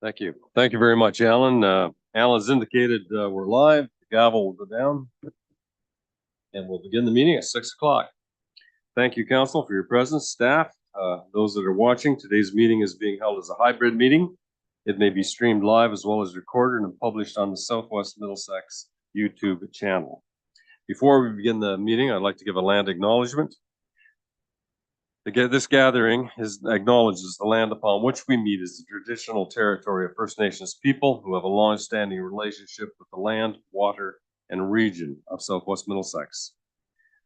Thank you. Thank you very much, Alan. Alan's indicated we're live. The gavel will go down and we'll begin the meeting at 6 o'clock. Thank you, Council, for your presence, staff, those that are watching. Today's meeting is being held as a hybrid meeting. It may be streamed live as well as recorded and published on the Southwest Middlesex YouTube channel. Before we begin the meeting, I'd like to give a land acknowledgement. This gathering acknowledges the land upon which we meet is the traditional territory of First Nations people who have a long-standing relationship with the land, water, and region of Southwest Middlesex.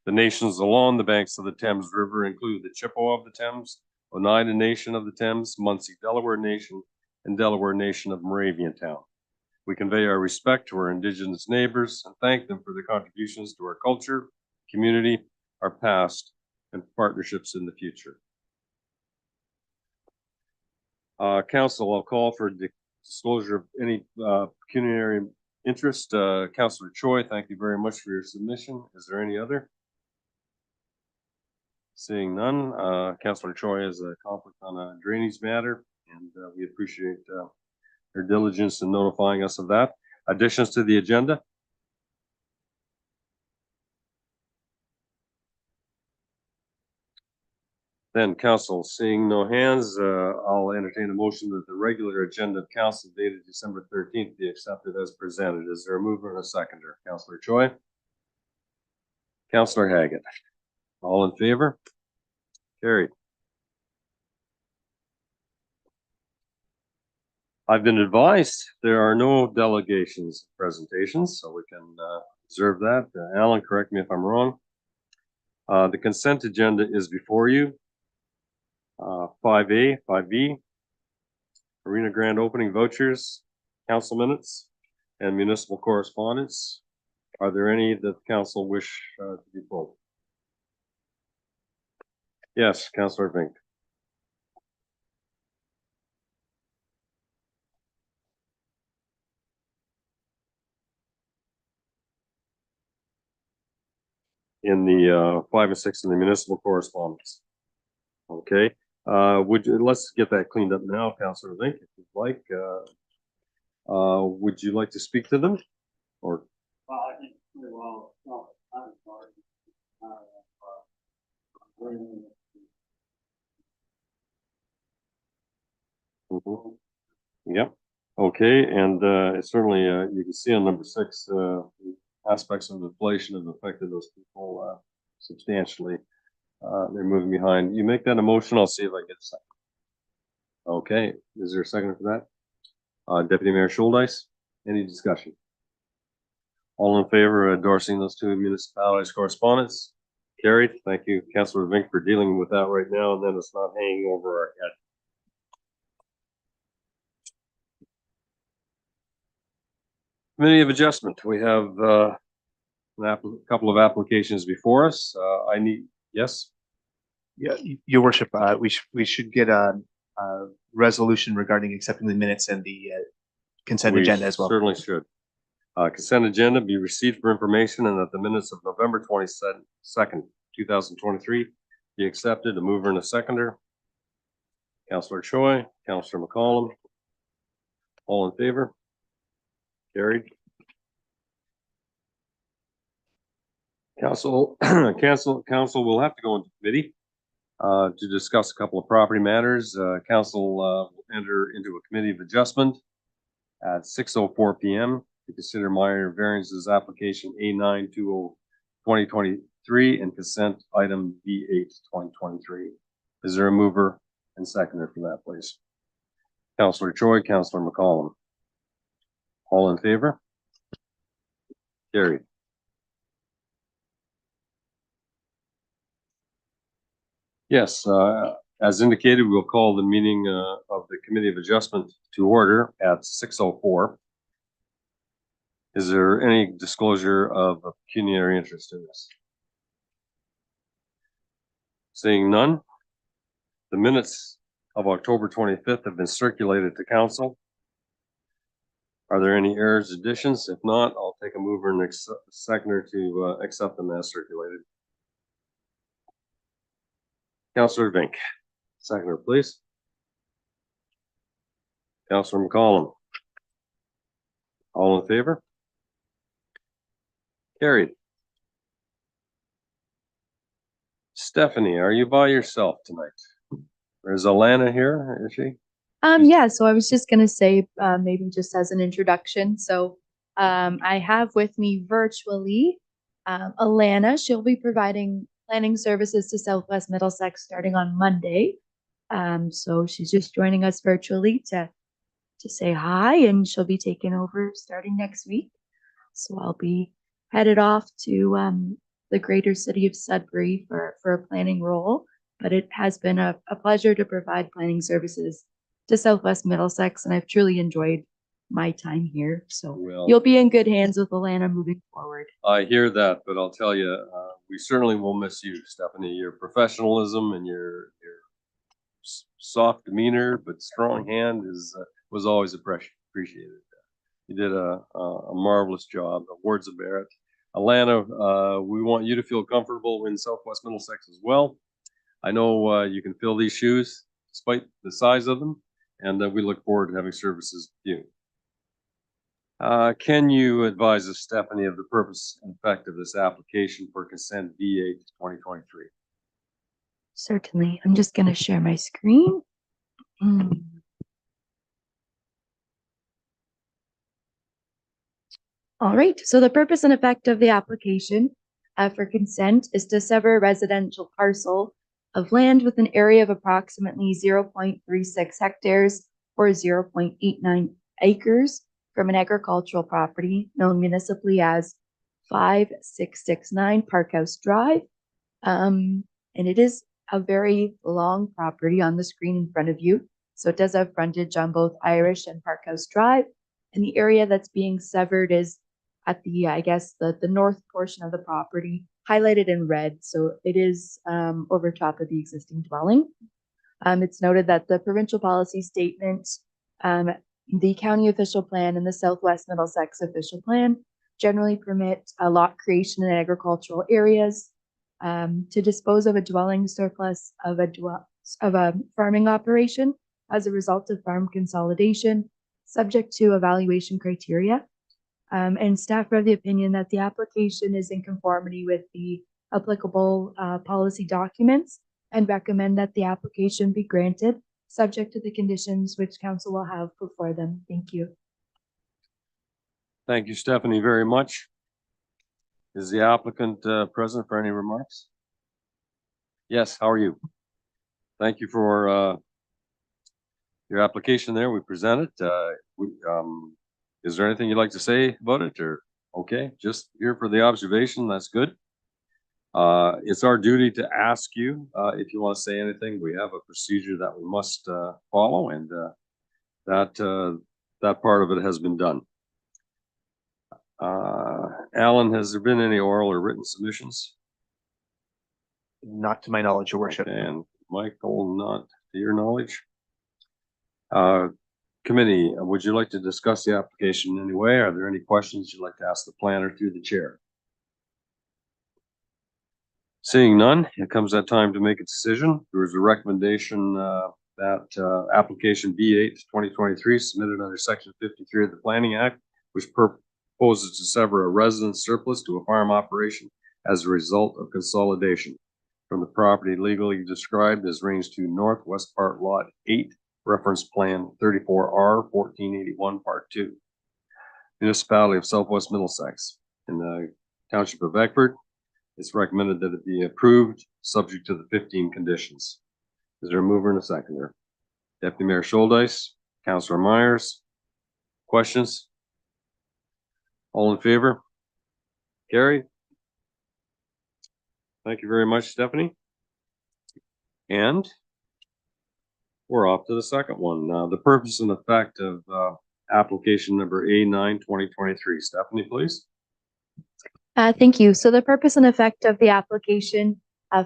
The nations along the banks of the Thames River include the Chippewa of the Thames, Oneida Nation of the Thames, Munsee Delaware Nation, and Delaware Nation of Moraviantown. We convey our respect to our Indigenous neighbors and thank them for their contributions to our culture, community, our past, and partnerships in the future. Council, I'll call for disclosure of any pecuniary interest. Councillor Choi, thank you very much for your submission. Is there any other? Seeing none, Councillor Choi has a conflict on a drainage matter, and we appreciate her diligence in notifying us of that. Additions to the agenda? Then, Council, seeing no hands, I'll entertain a motion that the regular agenda of Council dated December 13th be accepted as presented. Is there a mover and a seconder? Councillor Choi? Councillor Haggett? All in favor? Carried. I've been advised there are no delegations presentations, so we can observe that. Alan, correct me if I'm wrong. The consent agenda is before you. 5A, 5B, Arena Grand Opening vouchers, council minutes, and municipal correspondence. Are there any that the council wish to be pulled? Yes, Councillor Vink. In the 5 and 6 in the municipal correspondence. Okay. Let's get that cleaned up now, Councillor Vink, if you'd like. Would you like to speak to them? Or well, I think pretty well. No, I'm sorry. Yep. Okay, and certainly you can see on number 6 aspects of inflation have affected those people substantially. They're moving behind. You make that a motion, I'll see if I get a second. Okay, is there a second for that? Deputy Mayor Schuldeis, any discussion? All in favor of endorsing those two municipalities correspondence? Carried. Thank you, Councillor Vink, for dealing with that right now, and then it's not hanging over our head. Committee of Adjustment. We have a couple of applications before us. Yes? Yeah, Your Worship, we should get a resolution regarding accepting the minutes and the consent agenda as well. Certainly should. Consent agenda be received for information and that the minutes of November 22nd, 2023 be accepted. A mover and a seconder. Councillor Choi, Councillor McCollum. All in favor? Carried. Council will have to go into committee to discuss a couple of property matters. Council will enter into a committee of adjustment at 6:04 p.m. to consider minor variances application A9 2023 and consent item B8 2023. Is there a mover and seconder for that, please? Councillor Choi, Councillor McCollum. All in favor? Carried. Yes, as indicated, we'll call the meeting of the Committee of Adjustment to order at 6:04. Is there any disclosure of a pecuniary interest in this? Seeing none, the minutes of October 25th have been circulated to council. Are there any errors, additions? If not, I'll take a mover and seconder to accept them as circulated. Councillor Vink, seconder, please. Counselor McCollum. All in favor? Carried. Stephanie, are you by yourself tonight? Or is Alana here? Is she? Yeah, so I was just gonna say, maybe just as an introduction. So, I have with me virtually, Alana. She'll be providing planning services to Southwest Middlesex starting on Monday. So she's just joining us virtually to say hi, and she'll be taking over starting next week. So I'll be headed off to the greater city of Sudbury for a planning role. But it has been a pleasure to provide planning services to Southwest Middlesex, and I've truly enjoyed my time here. So Well, you'll be in good hands with Alana moving forward. I hear that, but I'll tell you, we certainly will miss you, Stephanie. Your professionalism and your soft demeanor but strong hand was always appreciated. You did a marvelous job. Awards of merit. Alana, we want you to feel comfortable in Southwest Middlesex as well. I know you can fill these shoes despite the size of them, and we look forward to having services with you. Can you advise us, Stephanie, of the purpose and effect of this application for consent V8 2023? Certainly. I'm just going to share my screen. All right. So the purpose and effect of the application for consent is to sever a residential parcel of land with an area of approximately 0.36 hectares or 0.89 acres from an agricultural property known municipally as 5669 Parkhouse Drive. And it is a very long property on the screen in front of you. So it does have frontage on both Irish and Parkhouse Drive. And the area that's being severed is at the, I guess, the north portion of the property, highlighted in red. So it is over top of the existing dwelling. It's noted that the provincial policy statement, the county official plan, and the Southwest Middlesex official plan generally permit a lot creation in agricultural areas to dispose of a dwelling surplus of a farming operation as a result of farm consolidation, subject to evaluation criteria. And staff are of the opinion that the application is in conformity with the applicable policy documents and recommend that the application be granted, subject to the conditions which council will have before them. Thank you. Thank you, Stephanie, very much. Is the applicant present for any remarks? Yes, how are you? Thank you for your application there. We present it. Is there anything you'd like to say about it, or okay, just here for the observation? That's good. It's our duty to ask you if you want to say anything. We have a procedure that we must follow, and that part of it has been done. Alan, has there been any oral or written submissions? Not to my knowledge, Your Worship. And Michael, not to your knowledge. Committee, would you like to discuss the application in any way? Are there any questions you'd like to ask the planner through the chair? Seeing none, it comes that time to make a decision. There is a recommendation that application B8 2023 submitted under section 53 of the Planning Act, which proposes to sever a residence surplus to a farm operation as a result of consolidation from the property legally described as Range 2 Northwest Part Lot 8, Reference Plan 34R 1481 Part 2. Municipality of Southwest Middlesex in the Township of Eckford. It's recommended that it be approved subject to the 15 conditions. Is there a mover and a seconder? Deputy Mayor Scholdice, Councillor Myers. Questions? All in favor? Carried. Thank you very much, Stephanie. And we're off to the second one. The purpose and effect of application number A9 2023. Stephanie, please. Thank you. So the purpose and effect of the application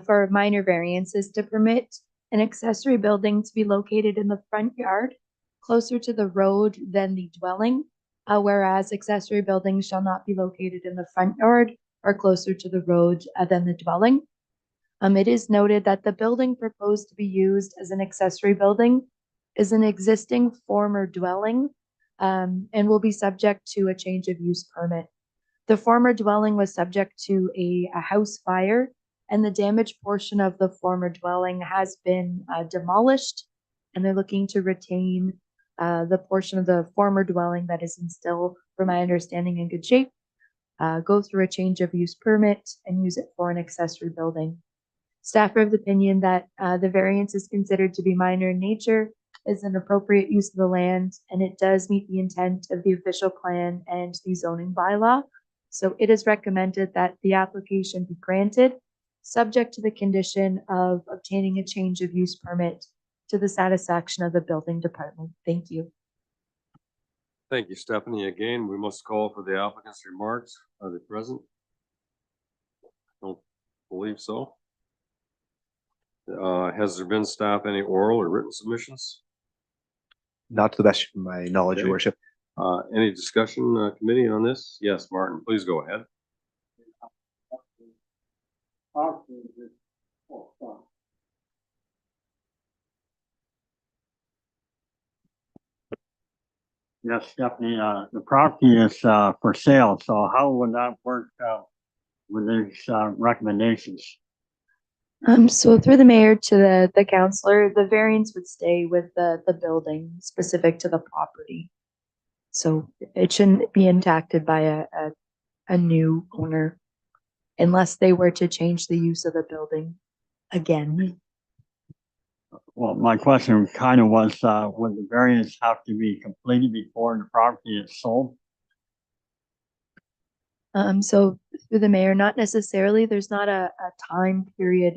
for minor variance is to permit an accessory building to be located in the front yard closer to the road than the dwelling, whereas accessory buildings shall not be located in the front yard or closer to the road than the dwelling. It is noted that the building proposed to be used as an accessory building is an existing former dwelling and will be subject to a change of use permit. The former dwelling was subject to a house fire, and the damaged portion of the former dwelling has been demolished, and they're looking to retain the portion of the former dwelling that is in still, from my understanding, in good shape, go through a change of use permit and use it for an accessory building. Staff are of the opinion that the variance is considered to be minor in nature, is an appropriate use of the land, and it does meet the intent of the official plan and the zoning bylaw. So it is recommended that the application be granted, subject to the condition of obtaining a change of use permit to the satisfaction of the building department. Thank you. Thank you, Stephanie. Again, we must call for the applicant's remarks. Are they present? Don't believe so. Has there been, staff, any oral or written submissions? Not to the best of my knowledge, Okay. Your Worship. Any discussion, committee on this? Yes, Martin, please go ahead. Yes, Stephanie, the property is, for sale, so how would that work out with these, recommendations? So through the mayor to the councillor, the variance would stay with the building specific to the property. So it shouldn't be impacted by a new owner unless they were to change the use of the building again. Well, my question kind of was, would the variance have to be completed before the property is sold? So through the mayor, not necessarily, there's not a time period,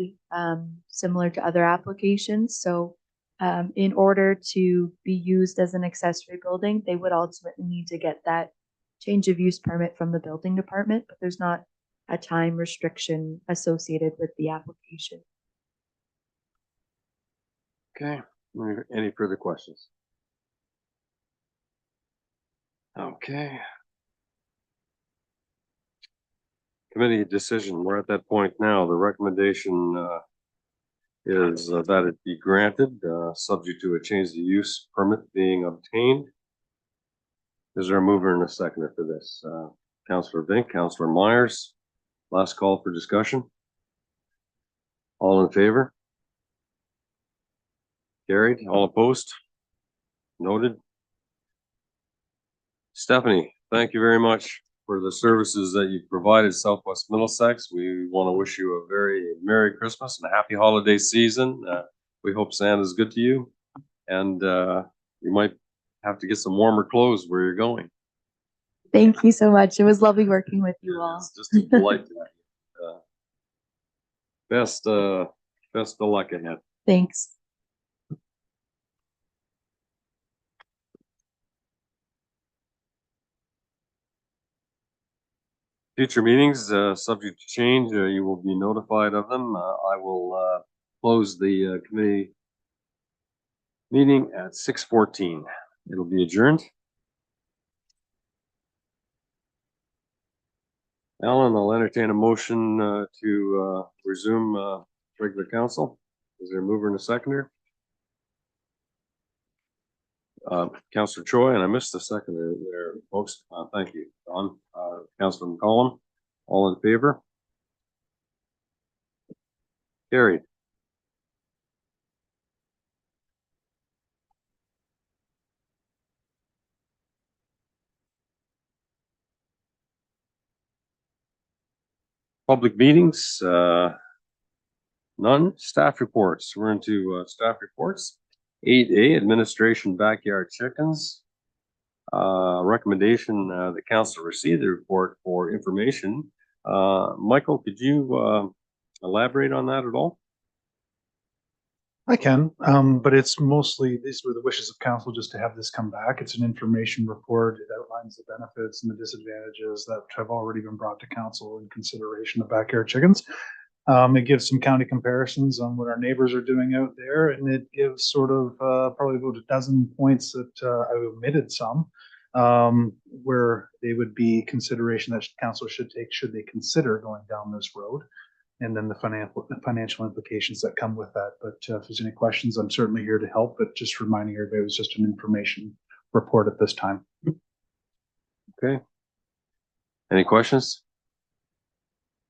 similar to other applications. So, in order to be used as an accessory building, they would ultimately need to get that change of use permit from the building department, but there's not a time restriction associated with the application. Okay, any further questions? Okay. Committee decision, we're at that point now. The recommendation is that it be granted, subject to a change of use permit being obtained. Is there a mover and a seconder for this? Councillor Vink, Councillor Myers, last call for discussion. All in favor? Carried. All opposed? Noted. Stephanie, thank you very much for the services that you've provided Southwest Middlesex. We want to wish you a very Merry Christmas and a happy holiday season. We hope Santa's good to you, and you might have to get some warmer clothes where you're going. Thank you so much. It was lovely working with you all. It's just a delight. Best of luck ahead. Thanks. Future meetings, subject to change, you will be notified of them. I will close the committee meeting at 6:14. It'll be adjourned. Alan, I'll entertain a motion to resume regular council. Is there a mover and a seconder? Councillor Choi, and I missed the seconder there, folks. Thank you. Don, Councillor McCollum, all in favor? Carried. Public meetings, none. Staff reports. We're into staff reports. 8A, administration backyard chickens. Recommendation, the council received the report for information. Michael, could you elaborate on that at all? I can, but it's mostly, these were the wishes of council just to have this come back. It's an information report. It outlines the benefits and the disadvantages that have already been brought to council in consideration of backyard chickens. It gives some county comparisons on what our neighbors are doing out there, and it gives sort of probably about a dozen points that I omitted some, where they would be consideration that council should take should they consider going down this road. and then the financial implications that come with that. But if there's any questions, I'm certainly here to help, but just reminding everybody it was just an information report at this time. Okay. Any questions?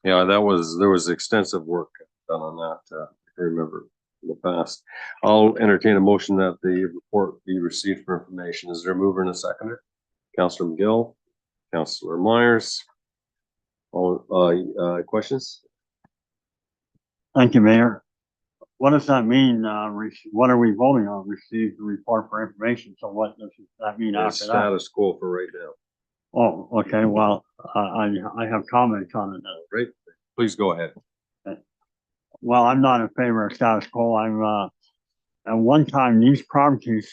Yeah, there was extensive work done on that, if I remember in the past. I'll entertain a motion that the report be received for information. Is there a mover and a seconder? Councillor McGill, Councillor Myers. All, questions? Thank you, Mayor. What does that mean? What are we voting on? Receive the report for information. So what does that mean It's after that? status quo for right now. Oh, okay. Well, I have comments on it. Right? Please go ahead. Well, I'm not in favor of status quo. At one time, these properties,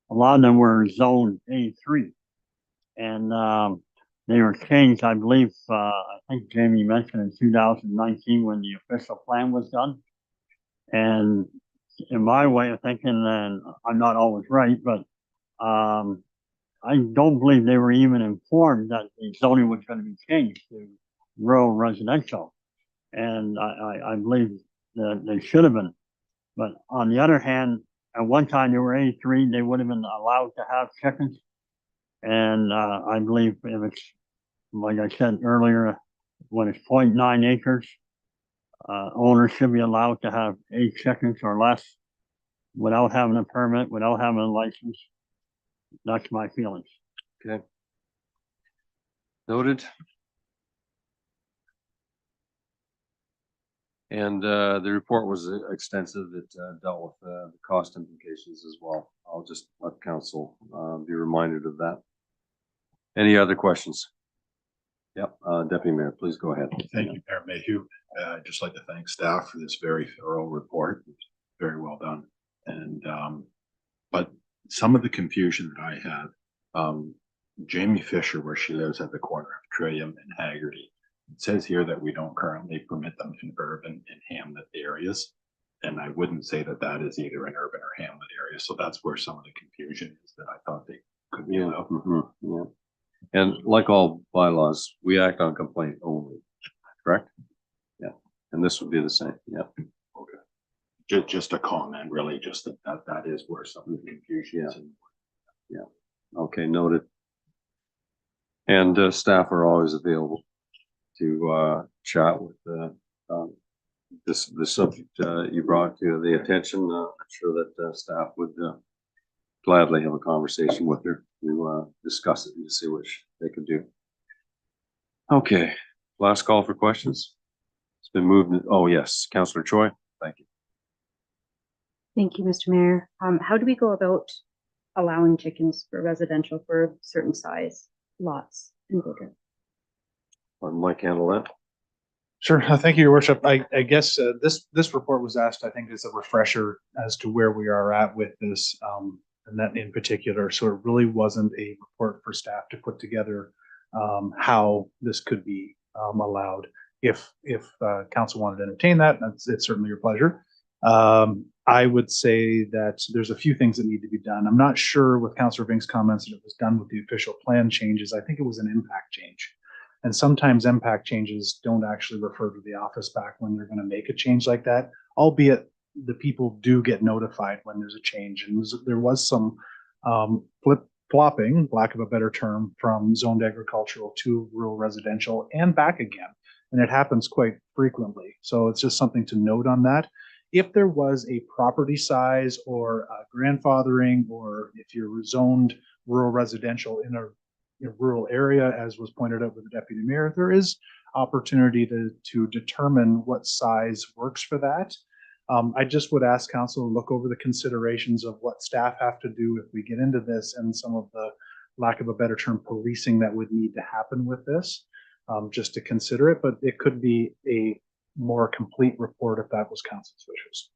a lot of them were zoned A3. And, they were changed, I believe, I think Jamie mentioned in 2019 when the official plan was done. And in my way of thinking, and I'm not always right, but, I don't believe they were even informed that the zoning was going to be changed to rural residential. And I believe that they should have been. But on the other hand, at one time they were A3, they would have been allowed to have chickens. And I believe if it's, like I said earlier, when it's 0.9 acres, owners should be allowed to have 8 chickens or less without having a permit, without having a license. That's my feelings. Okay. Noted. And the report was extensive. It dealt with the cost implications as well. I'll just let council be reminded of that. Any other questions? Yep, Deputy Mayor, please go ahead. Thank you, Mayor Mayhew. I'd just like to thank staff for this very thorough report. It's very well done. And, but some of the confusion that I had, Jamie Fisher, where she lives at the corner of Trillium and Haggerty, it says here that we don't currently permit them in urban and hamlet areas. And I wouldn't say that that is either an urban or hamlet area. So that's where some of the confusion is that I thought they could be allowed. Yeah. And like all bylaws, we act on complaint only, correct? Yeah, and this would be the same, yeah. Okay. Just a comment, really, just that is where some of the confusion is. Yeah, okay, noted. And staff are always available to chat with this subject you brought to the attention. I'm sure that staff would gladly have a conversation with her to discuss it and see what they could do. Okay, last call for questions. It's been moved. Oh, yes, Councillor Choi. Thank you. Thank you, Mr. Mayor. How do we go about allowing chickens for residential for certain size lots and bigger? Mike, handle that. Sure. Thank you, Your Worship. I guess this report was asked, I think, as a refresher as to where we are at with this, and that in particular. So it really wasn't a report for staff to put together how this could be allowed. If council wanted to entertain that, it's certainly your pleasure. I would say that there's a few things that need to be done. I'm not sure with Councillor Vink's comments that it was done with the official plan changes. I think it was an impact change. And sometimes impact changes don't actually refer to the office back when they're going to make a change like that, albeit the people do get notified when there's a change. And there was some flip-flopping, lack of a better term, from zoned agricultural to rural residential and back again. And it happens quite frequently. So it's just something to note on that. If there was a property size or grandfathering, or if you're zoned rural residential in a rural area, as was pointed out with the Deputy Mayor, there is opportunity to determine what size works for that. I just would ask council to look over the considerations of what staff have to do if we get into this, and some of the, lack of a better term, policing that would need to happen with this, just to consider it. But it could be a more complete report if that was council's wishes.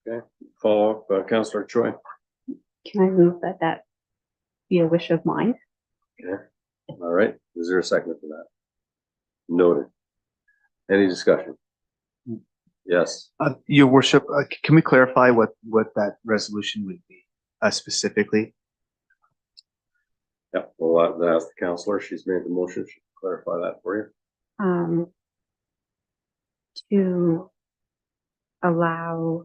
Okay, follow up, Councillor Choi. Can I move that be a wish of mine? Okay, all right. Is there a second for that? Noted. Any discussion? Yes. Your Worship, can we clarify what that resolution would be specifically? Yeah, we'll ask the councillor. She's made the motion. She can clarify that for you. to allow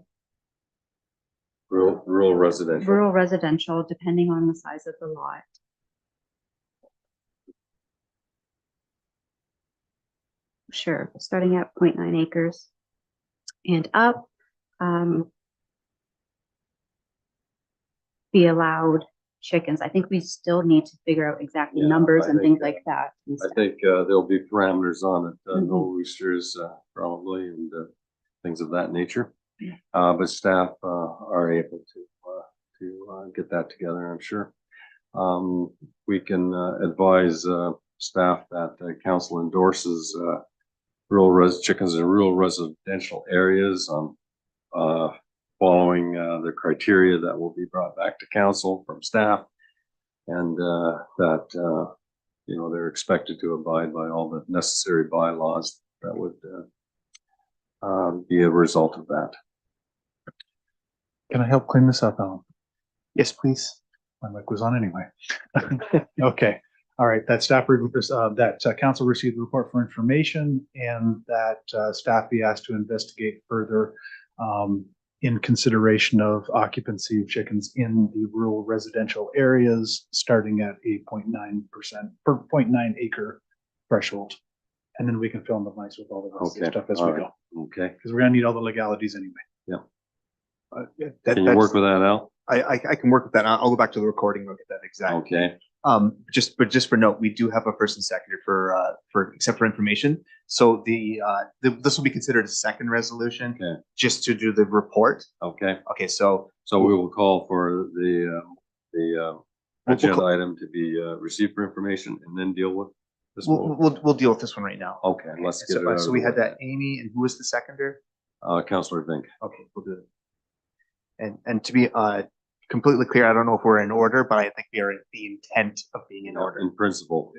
Rural residential. rural residential depending on the size of the lot. Sure, starting at 0.9 acres and up, be allowed chickens. I think we still need to figure out exactly Yeah, numbers I and think, things like that. and I stuff. think there'll be parameters on it, no Mhm. roosters probably, and things of that nature. Yeah. But staff are able to get that together, I'm sure. We can advise staff that council endorses chickens in rural residential areas following the criteria that will be brought back to council from staff, and that they're expected to abide by all the necessary bylaws that would be a result of that. Can I help clean this up, Alan? Yes, please. My mic was on anyway. Okay. All right. That council received the report for information, and that staff be asked to investigate further in consideration of occupancy of chickens in the rural residential areas, starting at a 0.9% per 0.9 acre threshold. And then we can fill in the blanks with all the rest of the Okay. stuff as All we right. go, Okay. because we're gonna need all the legalities anyway. Can you work with that, Al? I can work with that. I'll go back to the recording, look at that exactly. Okay. Just for note, we do have a first and seconder for except for information. So this will be considered a second resolution, Okay. just to do the report. Okay. Okay, so So we will call for the We'll agenda call- item to be received for information and then deal with this we'll one. we'll deal with this one right now. Okay, let's get it So, out of so the we had way. that Amy, and who was the seconder? Councillor Vink. Okay, we'll do it. And to be completely clear, I don't know if we're in order, but I think we are at the intent of being in order. In principle,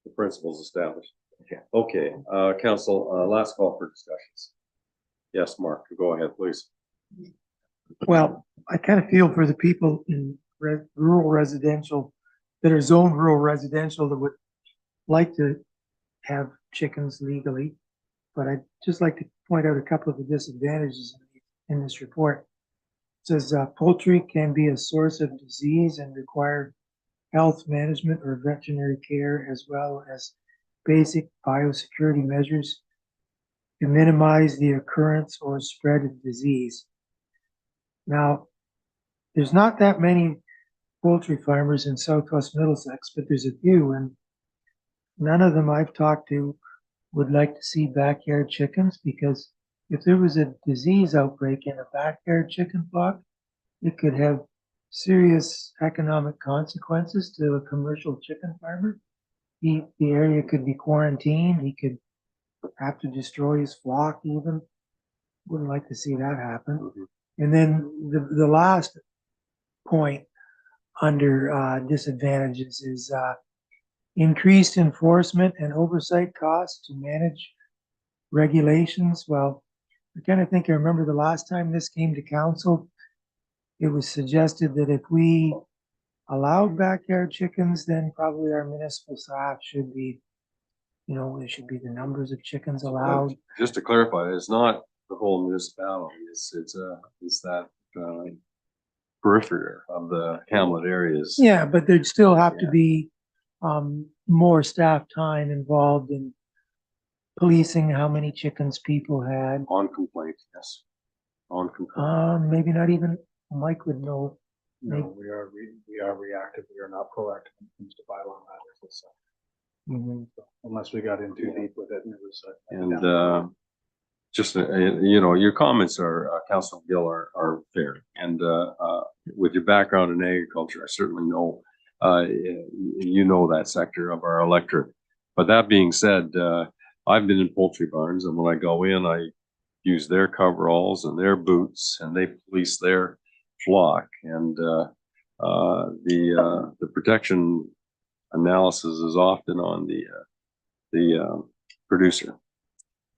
the principles established. Okay. Okay, council, last call for discussions. Yes, Mark, go ahead, please. Well, I kind of feel for the people in rural residential that are zoned rural residential that would like to have chickens legally. But I'd just like to point out a couple of the disadvantages in this report. It says poultry can be a source of disease and require health management or veterinary care, as well as basic biosecurity measures to minimize the occurrence or spread of disease. Now, there's not that many poultry farmers in Southwest Middlesex, but there's a few, and none of them I've talked to would like to see backyard chickens, because if there was a disease outbreak in a backyard chicken flock, it could have serious economic consequences to a commercial chicken farmer. The area could be quarantined. He could have to destroy his flock even. Wouldn't like to see that happen. And then the last point under disadvantages is increased enforcement and oversight costs to manage regulations. Well, I kind of think I remember the last time this came to council, it was suggested that if we allowed backyard chickens, then probably our municipal staff should be, there should be the numbers of chickens allowed. Just to clarify, it's not the whole municipality. It's that periphery of the hamlet areas. Yeah, but there'd still have to Yeah. be more staff time involved in policing how many chickens people had. On complaint, yes. On complaint. Maybe not even Mike would know. No, we are reactive. We are not proactive when it comes to bylaw matters. So, unless we got in too deep with it, and it was. And just your comments are, Councilor Gill, are fair. And with your background in agriculture, I certainly know that sector of our electorate. But that being said, I've been in poultry barns, and when I go in, I use their coveralls and their boots, and they police their flock. And the protection analysis is often on the producer.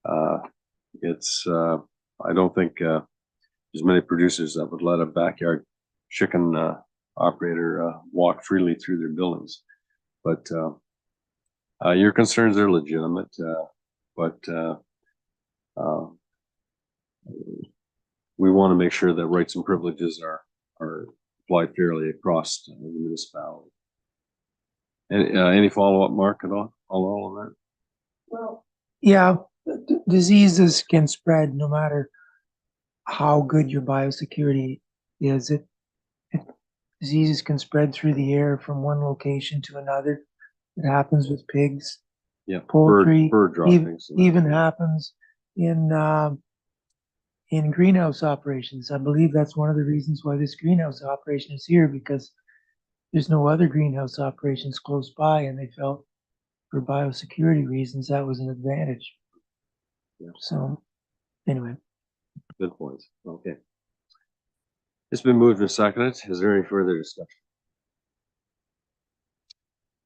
I don't think there's many producers that would let a backyard chicken operator walk freely through their buildings. But your concerns are legitimate, but uh, we want to make sure that rights and privileges are applied fairly across the municipality. Any follow-up, Mark, at all on that? Well, yeah, diseases can spread no matter how good your biosecurity is. Diseases can spread through the air from one location to another. It happens with pigs, Yeah, poultry, bird droppings. even happens in greenhouse operations. I believe that's one of the reasons why this greenhouse operation is here, because there's no other greenhouse operations close by, and they felt for biosecurity reasons that was an advantage. Yeah. So, anyway. Good point. Okay. It's been moved and seconded. Is there any further discussion?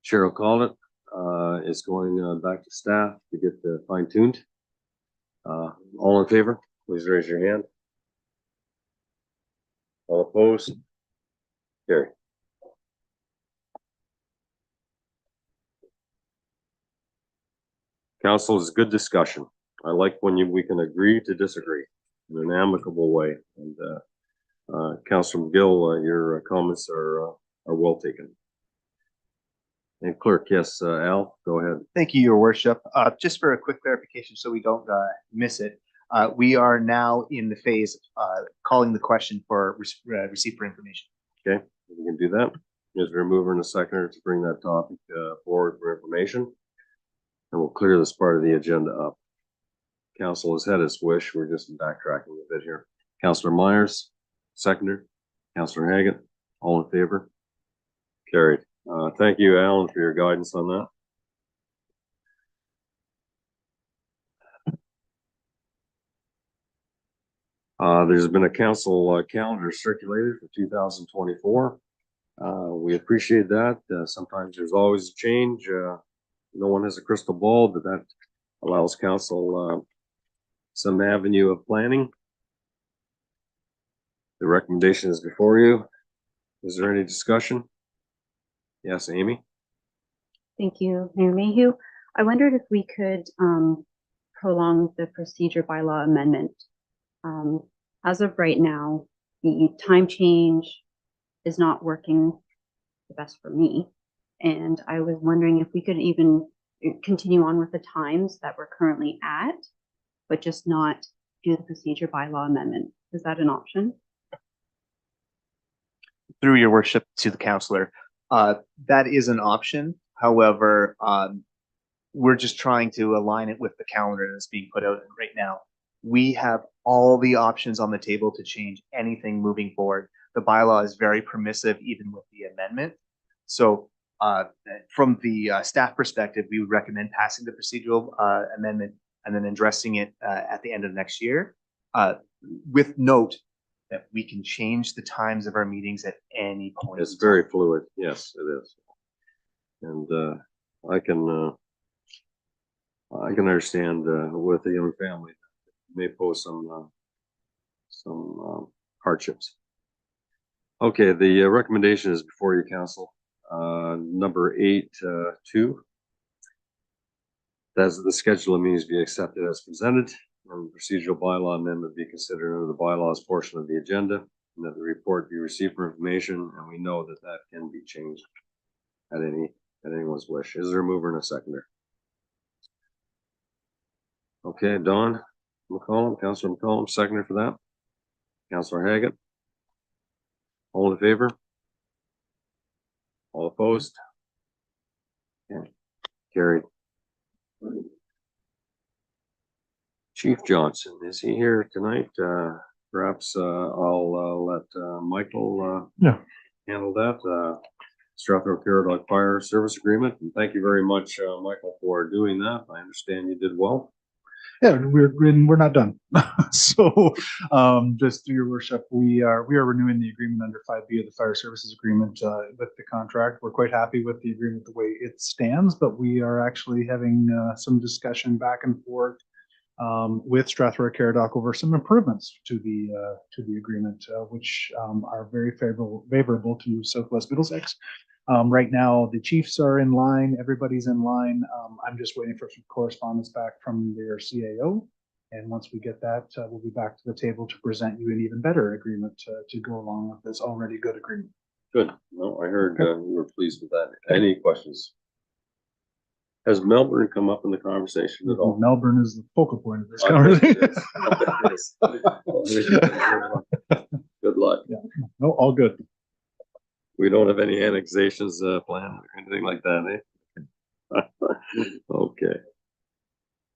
Cheryl called it. It's going back to staff to get fine tuned. All in favor, please raise your hand. All opposed? Carry. Council is good discussion. I like when we can agree to disagree in an amicable way. And Councilor McGill, your comments are well taken. And clerk, yes, Al, go ahead. Thank you, Your Worship. Just for a quick clarification so we don't miss it, we are now in the phase of calling the question for receipt for information. Okay, we can do that. Is there a mover and a seconder to bring that topic forward for information? And we'll clear this part of the agenda up. Council has had its wish. We're just backtracking a bit here. Councilor Myers, seconder. Councilor Haggett, all in favor? Carried. Thank you, Alan, for your guidance on that. There's been a council calendar circulated for 2024. We appreciate that. Sometimes there's always a change. No one has a crystal ball, but that allows council some avenue of planning. The recommendation is before you. Is there any discussion? Yes, Amy? Thank you, Mayor Mayhew. I wondered if we could prolong the procedure bylaw amendment. As of right now, the time change is not working the best for me. And I was wondering if we could even continue on with the times that we're currently at, but just not do the procedure bylaw amendment. Is that an option? Through Your Worship to the councillor, that is an option. However, we're just trying to align it with the calendar that's being put out right now. We have all the options on the table to change anything moving forward. The bylaw is very permissive, even with the amendment. So from the staff perspective, we would recommend passing the procedural amendment and then addressing it at the end of next year, with note that we can change the times of our meetings at any point. It's very fluid. Yes, it is. And I can understand with a young family, it may pose some hardships. Okay, the recommendation is before you, council. Number 8.2. That the schedule of meetings be accepted as presented, and the procedural bylaw amendment be considered under the bylaws portion of the agenda, and that the report be received for information, and we know that that can be changed at anyone's wish. Is there a mover and a seconder? Okay, Don McCollum, Councilor McCollum, seconder for that. Councilor Haggett. All in favor? All opposed? Okay. Carried. Chief Johnson, is he here tonight? Perhaps I'll let Michael handle that. Strathmore Caradoc Fire Service Agreement. And thank you very much, Michael, for doing that. I understand you did well. Yeah, we're not done. So, just through Your Worship, we are renewing the agreement under 5B of the Fire Services Agreement with the contract. We're quite happy with the agreement the way it stands, but we are actually having some discussion back and forth with Strathmore Caradoc over some improvements to the agreement, which are very favorable to Southwest Middlesex. Right now, the chiefs are in line. Everybody's in line. I'm just waiting for some correspondence back from their CAO And once we get that, we'll be back to the table to present you an even better agreement to go along with this already good agreement. Good. No, I heard you were pleased with that. Any questions? Has Melbourne come up in the conversation at all? Melbourne is the focal point of this I conversation. Good luck. Yeah. No, all good. We don't have any annexations planned or anything like that, eh? Okay.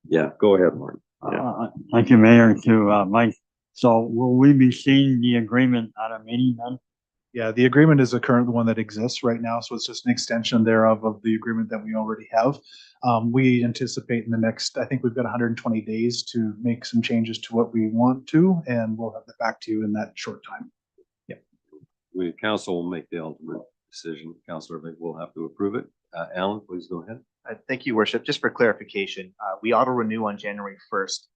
Yeah, go ahead, Martin. Yeah. Thank you, Mayor, to Mike. So will we be seeing the agreement at a meeting then? Yeah, the agreement is the current one that exists right now, so it's just an extension thereof of the agreement that we already have. We anticipate in the next, I think we've got 120 days to make some changes to what we want to, and we'll have that back to you in that short time. Council will make the ultimate decision. Councilor, I think we'll have to approve it. Alan, please go ahead. Thank you, Worship. Just for clarification, we auto renew on January 1st.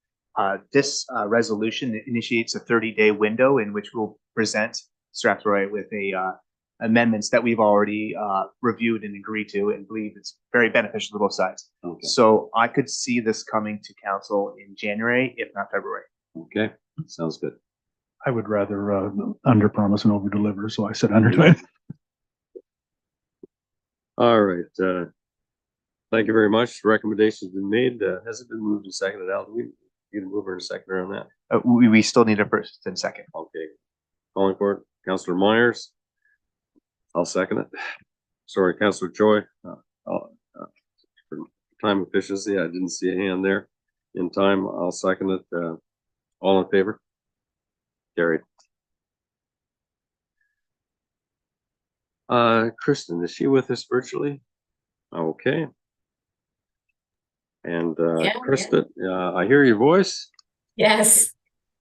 This resolution initiates a 30-day window in which we'll present Strathroy with amendments that we've already reviewed and agreed to and believe it's very beneficial to both sides. Okay. So I could see this coming to council in January, if not February. Okay, sounds good. I would rather under promise and over deliver, so I said under. All right. Thank you very much. The recommendation's been made. Has it been moved and seconded? Al, do we need a mover and a seconder on that? We still need a first and second. Okay. Calling for it, Councillor Myers. I'll second it. Sorry, Councillor Choi. For time efficiency, I didn't see a hand there. In time, I'll second it. All in favor? Carried. Kristen, is she with us virtually? Okay. And Krista, I hear your voice. Yes.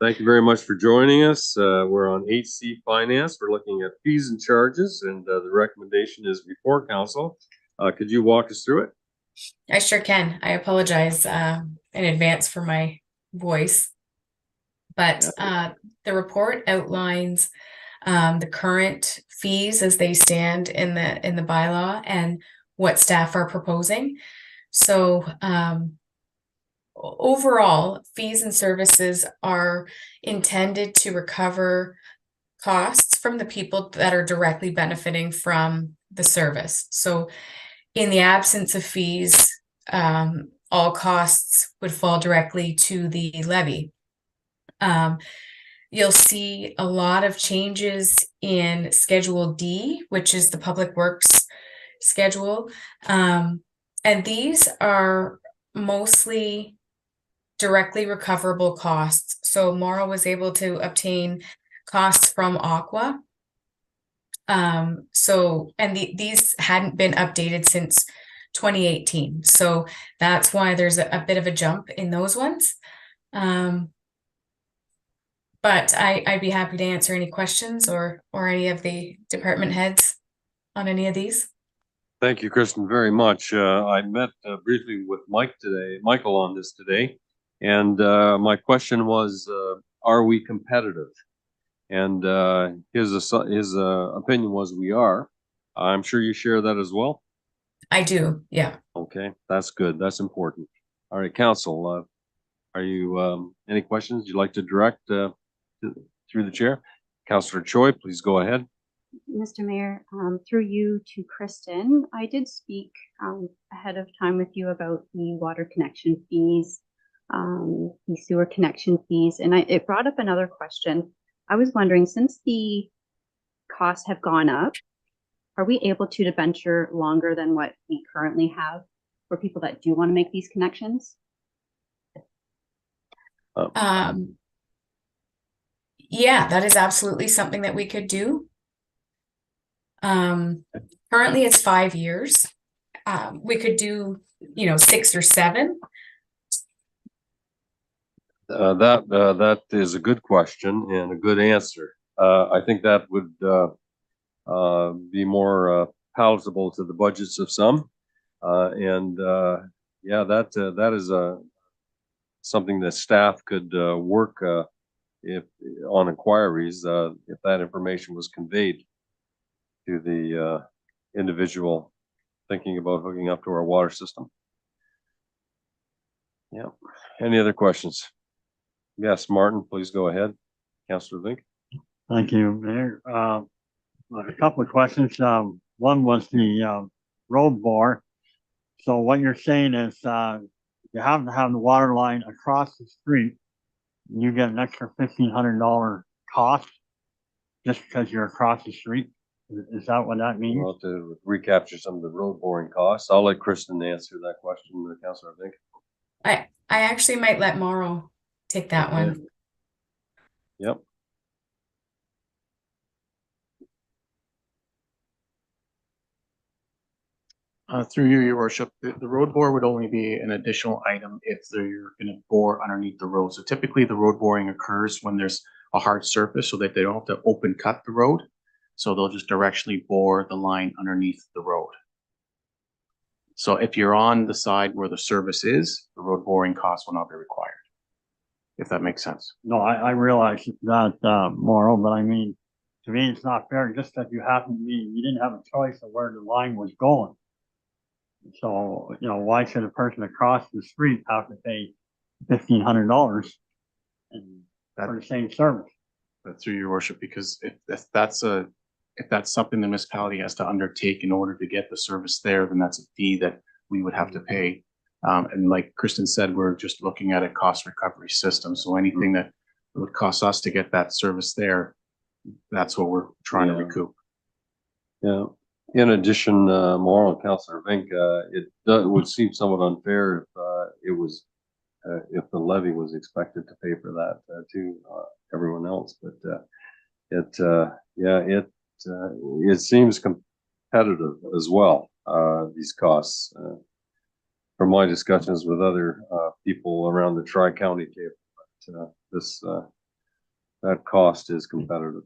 Thank you very much for joining us. We're on HC Finance. We're looking at fees and charges, and the recommendation is before council. Could you walk us through it? I sure can. I apologize in advance for my voice. But the report outlines the current fees as they stand in the bylaw and what staff are proposing. So overall, fees and services are intended to recover costs from the people that are directly benefiting from the service. So in the absence of fees, all costs would fall directly to the levy. You'll see a lot of changes in Schedule D, which is the Public Works schedule. And these are mostly directly recoverable costs. So Morrow was able to obtain costs from Aqua. These hadn't been updated since 2018. So that's why there's a bit of a jump in those ones. But I'd be happy to answer any questions or any of the department heads on any of these. Thank you, Kristen, very much. I met briefly with Michael on this today, and my question was, are we competitive? And his opinion was we are. I'm sure you share that as well. I do, yeah. Okay, that's good. That's important. All right, council, are you any questions you'd like to direct through the chair? Councillor Choi, please go ahead. Mr. Mayor, through you to Kristen, I did speak ahead of time with you about the water connection fees, the sewer connection fees, and it brought up another question. I was wondering, since the costs have gone up, are we able to debenture longer than what we currently have for people that do want to make these connections? Yeah, that is absolutely something that we could do. Currently it's 5 years. We could do, 6 or 7. That is a good question and a good answer. I think that would be more palatable to the budgets of some. That is something that staff could work if on inquiries if that information was conveyed to the individual thinking about hooking up to our water system. Yeah. Any other questions? Yes, Martin, please go ahead. Councillor Vink. Thank you, Mayor. A couple of questions. One was the, road bore. So what you're saying is, you have to have the water line across the street. You get an extra $1,500 cost just because you're across the street. Is that what that means? We'll have to recapture some of the road boring costs. I'll let Kristen answer that question, Councillor Vink. I actually might let Mauro take that Okay. one. Yep. Through you, your worship, the road bore would only be an additional item if you're gonna bore underneath the road. So typically the road boring occurs when there's a hard surface so that they don't have to open cut the road. So they'll just directionally bore the line underneath the road. So if you're on the side where the service is, the road boring costs will not be required. If that makes sense. No, I realize that, Morrow, but I mean, to me, it's not fair just that you happen to be, you didn't have a choice of where the line was going. So, why should a person across the street have to pay $1,500 for the same service? Through your worship, because if that's something the municipality has to undertake in order to get the service there, then that's a fee that we would have to pay. And like Kristen said, we're just looking at a cost recovery system. So anything that would cost us to get that service there, that's what we're trying to recoup. Yeah. In addition, Mauro and Councillor Vink, it would seem somewhat unfair if the levy was expected to pay for that to everyone else. But it seems competitive as well. These costs, from my discussions with other people around the Tri-County table, but that cost is competitive.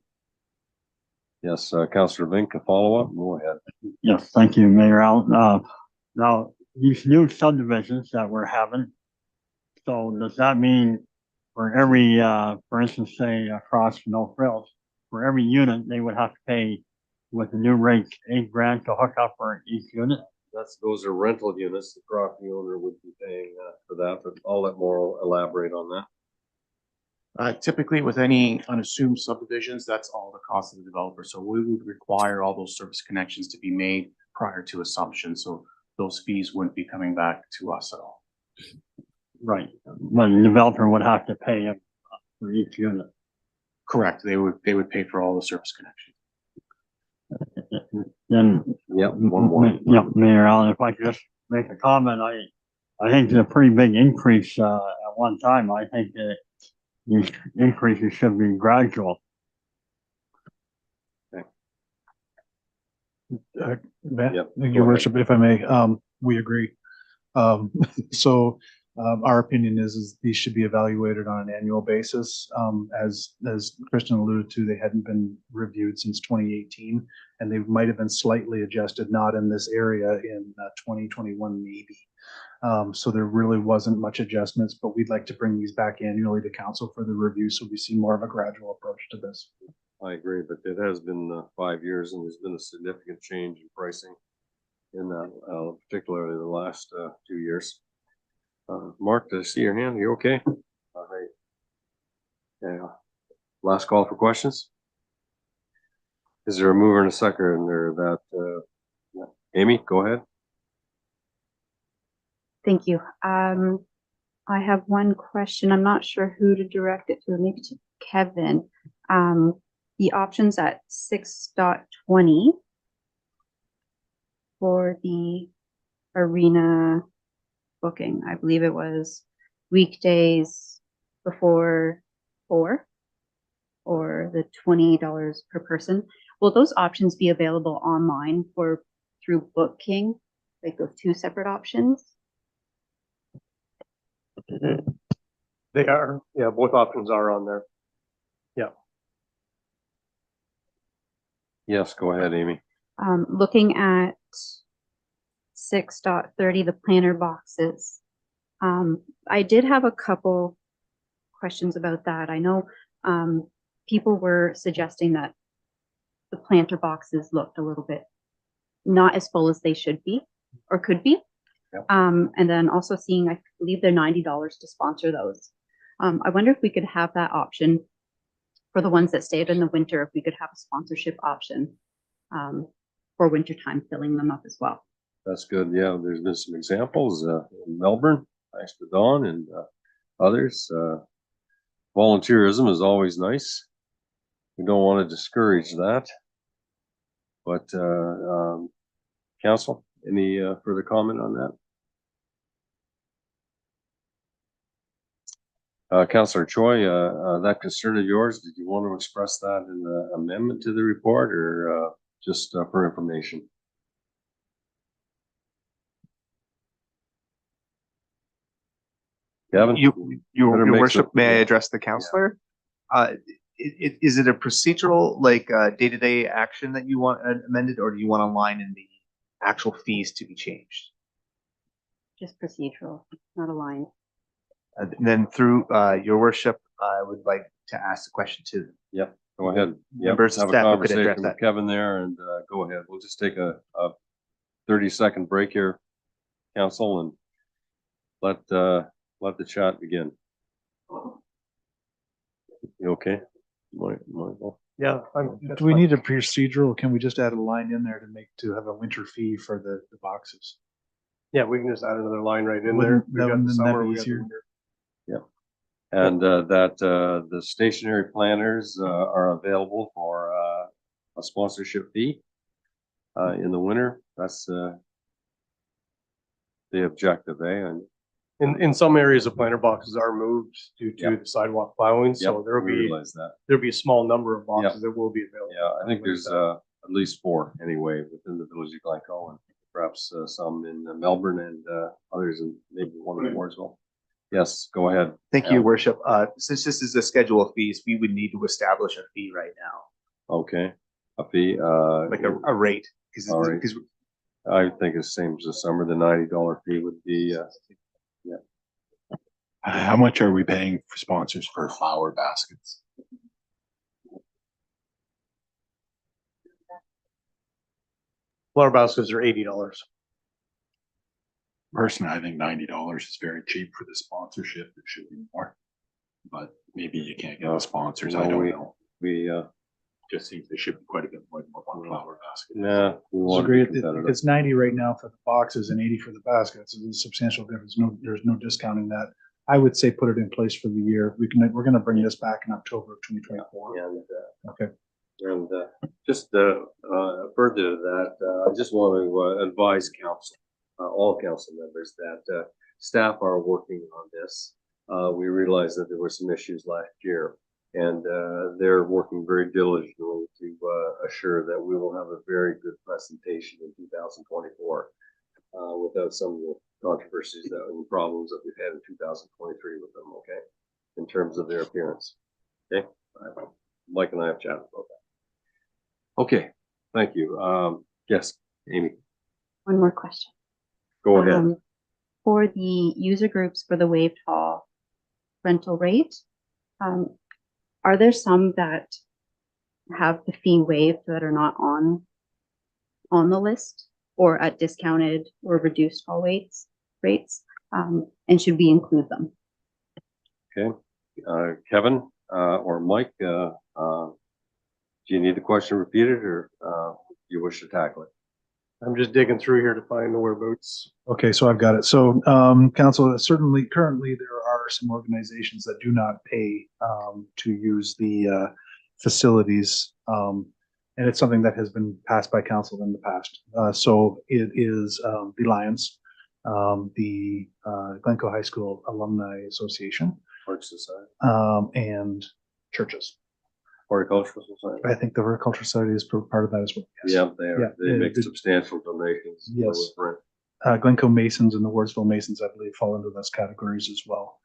Yes, Councillor Vink, a follow-up? Go ahead. Yes, thank you, Mayor Allen. Now, these new subdivisions that we're having, so does that mean for every, for instance, say across No Frills, for every unit, they would have to pay with the new rates $8,000 to hook up for each unit? Those are rental units. The property owner would be paying for that, but I'll let Mauro elaborate on that. Typically with any unassumed subdivisions, that's all the cost of the developer. So we would require all those service connections to be made prior to assumption. So those fees wouldn't be coming back to us at all. Right, but the developer would have to pay for each unit. Correct. They would pay for all the service connections. Then, Yep, one more. yeah, Mayor Allen, if I could just make a comment, I think it's a pretty big increase, at one time. I think that these increases should be gradual. Yep, Your go ahead. worship, if I may, we agree. So our opinion is these should be evaluated on an annual basis. As Kristen alluded to, they hadn't been reviewed since 2018, and they might have been slightly adjusted, not in this area in 2021 maybe. So there really wasn't much adjustments, but we'd like to bring these back annually to council for the review, so we see more of a gradual approach to this. I agree, but it has been 5 years and there's been a significant change in pricing in that, particularly the last 2 years. Mark, did I see your hand? You okay? All right. Yeah. Last call for questions. Is there a mover and a seconder in there that, Amy, go ahead. Thank you. I have one question. I'm not sure who to direct it to, maybe to Kevin. The options at 6.20 for the arena booking, I believe it was weekdays before 4 or the $20 per person. Will those options be available online or through Booking, like those two separate options? They are, yeah, both options are on there. Yeah. Yes, go ahead, Amy. Looking at 6.30, the planter boxes. I did have a couple questions about that. I know people were suggesting that the planter boxes looked a little bit not as full as they should be or could be. Yep. And then also seeing, I believe they're $90 to sponsor those. I wonder if we could have that option for the ones that stayed in the winter, if we could have a sponsorship option for wintertime, filling them up as well. That's good. Yeah, there's been some examples in Melbourne, thanks to Dawn and others. Volunteerism is always nice. We don't want to discourage that. But council, any further comment on that? Councillor Choi, that concern of yours, did you want to express that in the amendment to the report or just for information? Kevin? Your Better make worship, some- may I yeah. address the counselor? Is it a procedural, like, day-to-day action that you want amended, or do you want a line in the actual fees to be changed? Just procedural, not a line. Then through, your worship, I would like to ask the question to Yep, go ahead. Yep, Members of have a staff who could address conversation with that. Kevin there and go ahead. We'll just take a 30-second break here, council, and let the chat begin. You okay? Michael? Yeah, Do we need a procedural? Can we just add a line in there to have a winter fee for the boxes? Yeah, we can just add another line right in there. Wouldn't We got that the be summer, we got the easier? winter. And that the stationary planners are available for a sponsorship fee in the winter. That's the objective, eh? And In some areas, the planter boxes are moved due to Yep. the sidewalk plowing, so yep, there'll we be realize that. a small number of boxes that will be available. Yeah, I think there's at least 4 anyway within the village of Glencoe, and perhaps some in Melbourne and others in maybe one in Wardsville. Yes, go ahead. Thank you, Al. your worship. Since this is a schedule of fees, we would need to establish a fee right now, Okay, a fee. like a rate. All right. Because I think it's the same as the summer. The $90 fee would be. How much are we paying for sponsors for flower baskets? Flower baskets are $80. Personally, I think $90 is very cheap for the sponsorship. It should be more. But maybe you can't get the sponsors. I don't know. We Just seems there should be quite a bit more than one flower basket. nah. We want to Agree. be competitive. It's 90 right now for the boxes and 80 for the baskets. It's a substantial difference. There's no discounting that. I would say put it in place for the year. We're going to bring this back in October of 2024. And Okay. and just further to that, I just want to advise council, all council members, that staff are working on this. We realized that there were some issues last year, and they're working very diligently to assure that we will have a very good presentation in 2024 without some of the controversies and problems that we've had in 2023 with them. Okay, in terms of their appearance. Okay, Mike and I have chatted about that. Okay, thank you. Yes, Amy, One more question. go ahead. For the user groups for the waived hall rental rate, are there some that have the fee waived that are not on the list or at discounted or reduced hall rates? And should we include them? Okay, Kevin or Mike, do you need the question repeated, or do you wish to tackle it? I'm just digging through here to find the whereabouts. Okay, so I've got it. So, council, certainly currently there are some organizations that do not pay to use the facilities. And it's something that has been passed by council in the past. So it is the Lions, the Glencoe High School Alumni Association, Park Society, and churches. Horticultural Society. I think the Horticultural Society is part of that as well. Yes. Yeah, they are. Yeah, They make the- substantial donations. Yes. Right. Glencoe Masons and the Wardsville Masons, I believe, fall into those categories as well.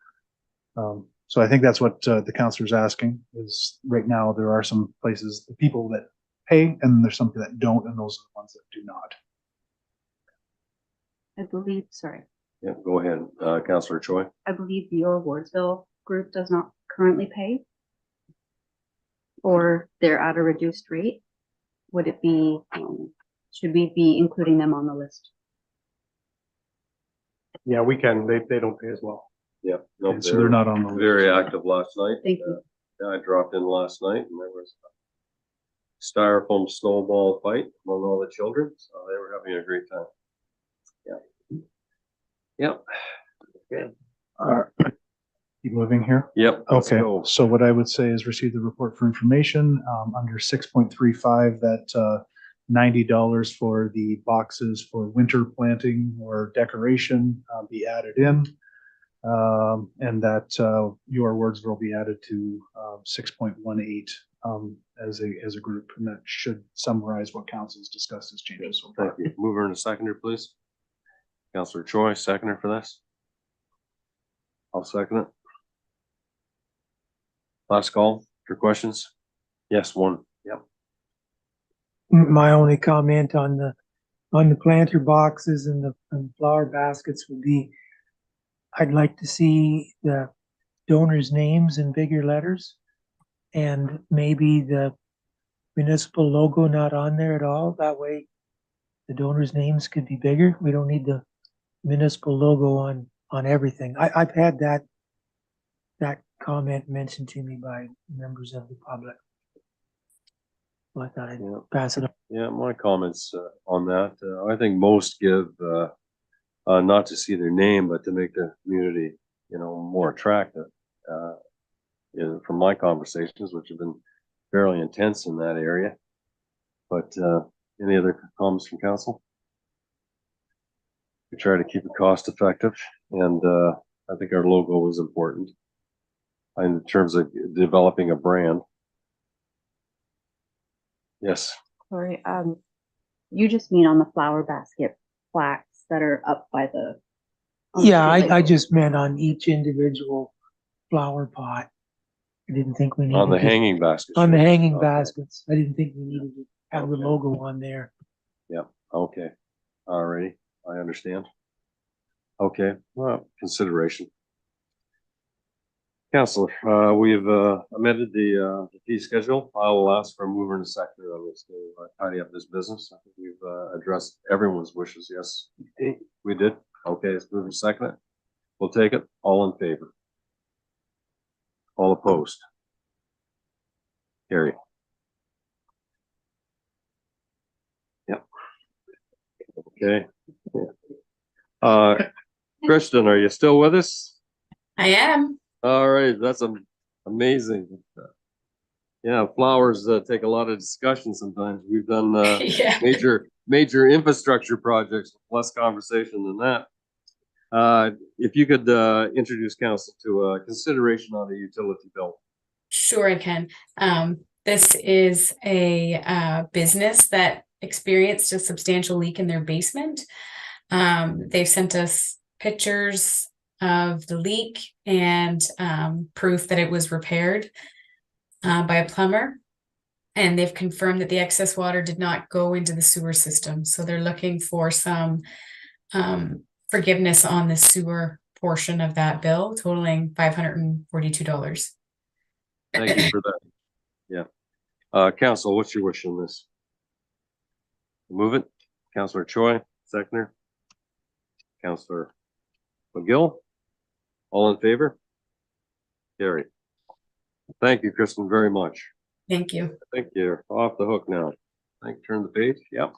So I think that's what the counselor's asking is right now there are some places, the people that pay, and there's some that don't, and those are the ones that do not. I believe, sorry, Yeah, go ahead, Councillor Choi. I believe your Wardsville group does not currently pay. Or they're at a reduced rate. Would it be, should we be including them on the list? Yeah, we can. They don't pay as well. Yeah. No, Okay, so they're not on the list. very active last night. Thank you. Yeah, I dropped in last night and there was a styrofoam snowball fight among all the children. So they were having a great time. Yeah. Yep. Okay. Keep moving here. Yep. let's Okay, go. so what I would say is receive the report for information, under 6.35, that, $90 for the boxes for winter planting or decoration, be added in. And that, your words will be added to, 6.18, as a group, and that should summarize what council's discussed as changes so far. Thank you. Mover and a seconder, please. Councillor Choi, seconder for this. I'll second it. Last call for questions. Yes, one. Yep. My only comment on the planter boxes and the flower baskets would be, I'd like to see the donors' names in bigger letters, and maybe the municipal logo not on there at all. That way the donors' names could be bigger. We don't need the municipal logo on everything. I've had that comment mentioned to me by members of the public. So I thought I'd Yeah. pass it on. Yeah, my comments on that. I think most give not to see their name, but to make the community, more attractive. From my conversations, which have been fairly intense in that area. But any other comments from council? We try to keep it cost effective, and I think our logo is important in terms of developing a brand. Yes. Sorry, you just mean on the flower basket plaques that are up by the. on the Yeah, streetlight I poles. just meant on each individual flower pot. I didn't think we needed. On the to- hanging baskets. On the right? hanging Okay. baskets. I didn't think we needed to have the Okay. logo on there. Yep. Okay. Alrighty. I understand. Okay. Well, consideration. Councilor, we've amended the fee schedule. I'll ask for a mover and a seconder on this to tidy up this business. I think we've addressed everyone's wishes. Yes, we did. Okay, let's move and second it. We'll take it. All in favor? All opposed? Carry. Yep. Okay. Kristen, are you still with us? I am. All right, that's amazing. Yeah, flowers take a lot of discussion sometimes. We've done Yeah. major infrastructure projects with less conversation than that. If you could introduce council to consideration on the utility bill. Sure, I can. This is a business that experienced a substantial leak in their basement. They've sent us pictures of the leak and proof that it was repaired by a plumber. And they've confirmed that the excess water did not go into the sewer system. So they're looking for some forgiveness on the sewer portion of that bill, totaling $542. Thank you for that. Yeah. Council, what's your wish on this? Move it. Councillor Choi, seconder. Councillor McGill. All in favor? Carry. Thank you, Kristen, very much. Thank you. I think you're off the hook now. Turn the page. Yep.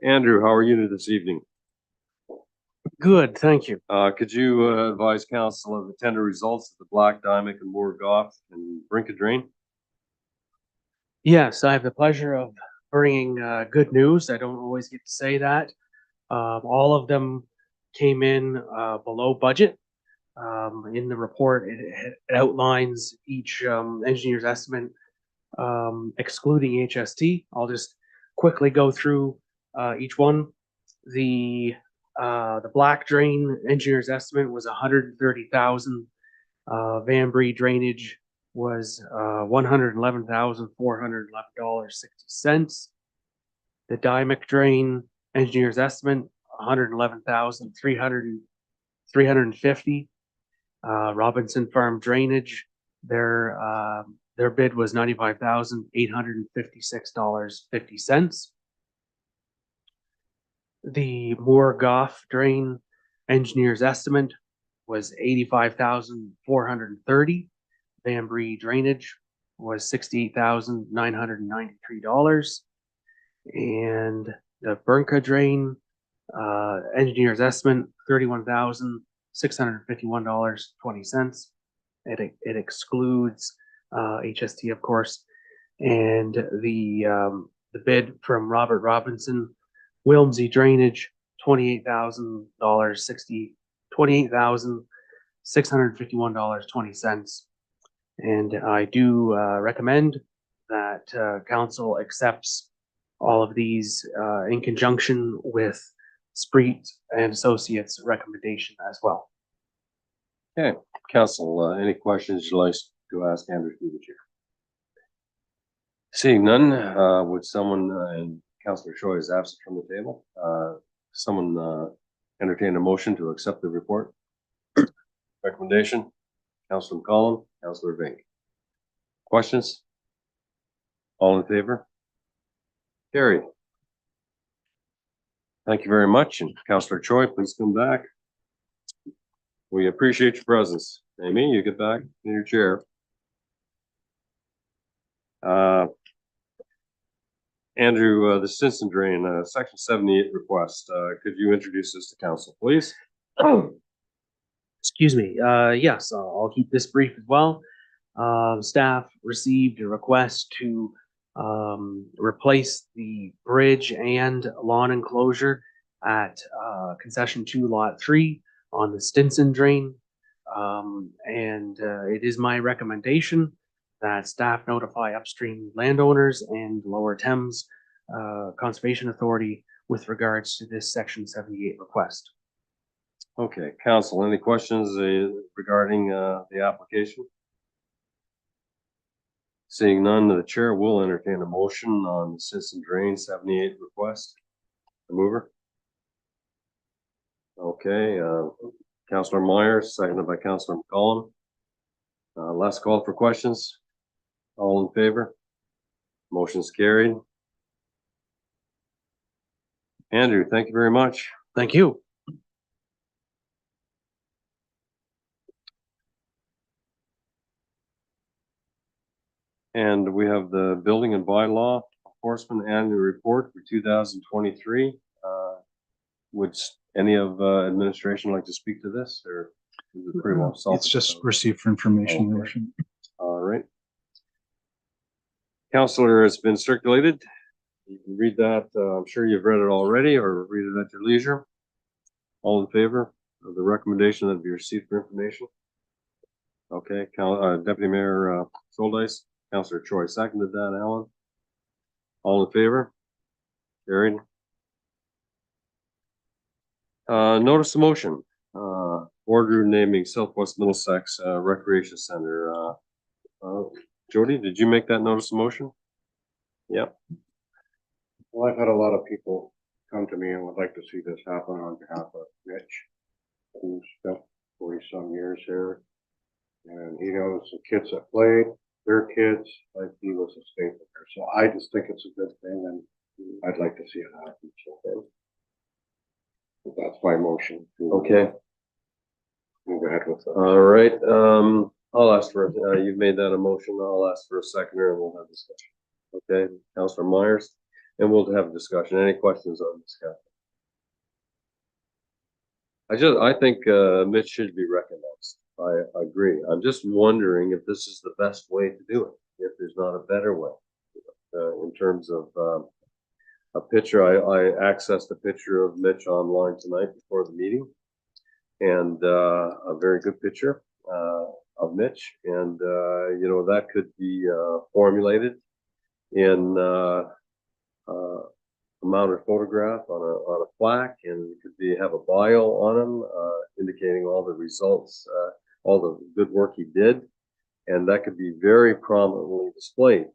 Andrew, how are you this evening? Good, thank you. Could you advise council of the tender results of the Black Diamond and Moore Goff and Brinka Drain? Yes, I have the pleasure of bringing good news. I don't always get to say that. All of them came in below budget. In the report, it outlines each engineer's estimate, excluding HST. I'll just quickly go through each one. The Black Drain engineer's estimate was $130,000. Van Bree drainage was $111,411.60. The Dymic Drain engineer's estimate $111,350. Robinson Farm Drainage, their bid was $95,856.50. The Moore Goff Drain Engineer's estimate was $85,430. Van Bree drainage was $68,993. And the Burnka drain, engineer's estimate, $31,651.20. It excludes HST, of course. And the bid from Robert Robinson, Wilmsey drainage, $28,651.20. And I do recommend that council accepts all of these in conjunction with Spreet and Associates' recommendation as well. Okay, council, any questions you'd like to ask Andrew through the chair? Seeing none, would someone, and Councillor Choi is absent from the table, someone entertain a motion to accept the report? Recommendation, Councillor McCollum, Councillor Vink. Questions? All in favor? Carried. Thank you very much, and Councillor Choi, please come back. We appreciate your presence. Amy, you get back in your chair. Andrew, the Stinson Drain, Section 78 request. Could you introduce this to council, please? Excuse me. Yes, I'll keep this brief as well. Staff received a request to replace the bridge and lawn enclosure at concession 2 lot 3 on the Stinson Drain. It is my recommendation that staff notify upstream landowners and Lower Thames Conservation Authority with regards to this Section 78 request. Okay, council, any questions regarding the application? Seeing none, the chair will entertain a motion on the Stinson Drain 78 request. The mover. Okay, Councillor Myers, seconded by Councillor McCollum. Last call for questions. All in favor? Motion's carried. Andrew, thank you very much. Thank you. And we have the building and bylaw enforcement annual report for 2023. Would any of administration like to speak to this, or is it pretty well solved? It's just received for information. Okay. Your worship. All right. Councillor, it's been circulated. You can read that. I'm sure you've read it already, or read it at your leisure. All in favor of the recommendation that be received for information? Okay, Deputy Mayor Soldice, Councillor Choi seconded that. Alan, all in favor? Carried. Notice of motion. Order naming Southwest Middlesex Recreation Center. Jody, did you make that notice of motion? Yep. Well, I've had a lot of people come to me and would like to see this happen on behalf of Mitch, who's spent 40-some years here. And he knows the kids that played, their kids, like he was a staple there. So I just think it's a good thing, and I'd like to see it happen. So that's my motion. Okay. Move ahead with that. All right. I'll ask for, you've made that a motion. I'll ask for a seconder and we'll have discussion. Okay, Councillor Myers, and we'll have a discussion. Any questions on this, Council? I think Mitch should be recognized. I agree. I'm just wondering if this is the best way to do it, if there's not a better way. In terms of a picture, I accessed a picture of Mitch online tonight before the meeting, and a very good picture of Mitch, and you know, that could be formulated in a mounted photograph on a plaque, and it could be have a bio on him indicating all the results, all the good work he did, and that could be very prominently displayed.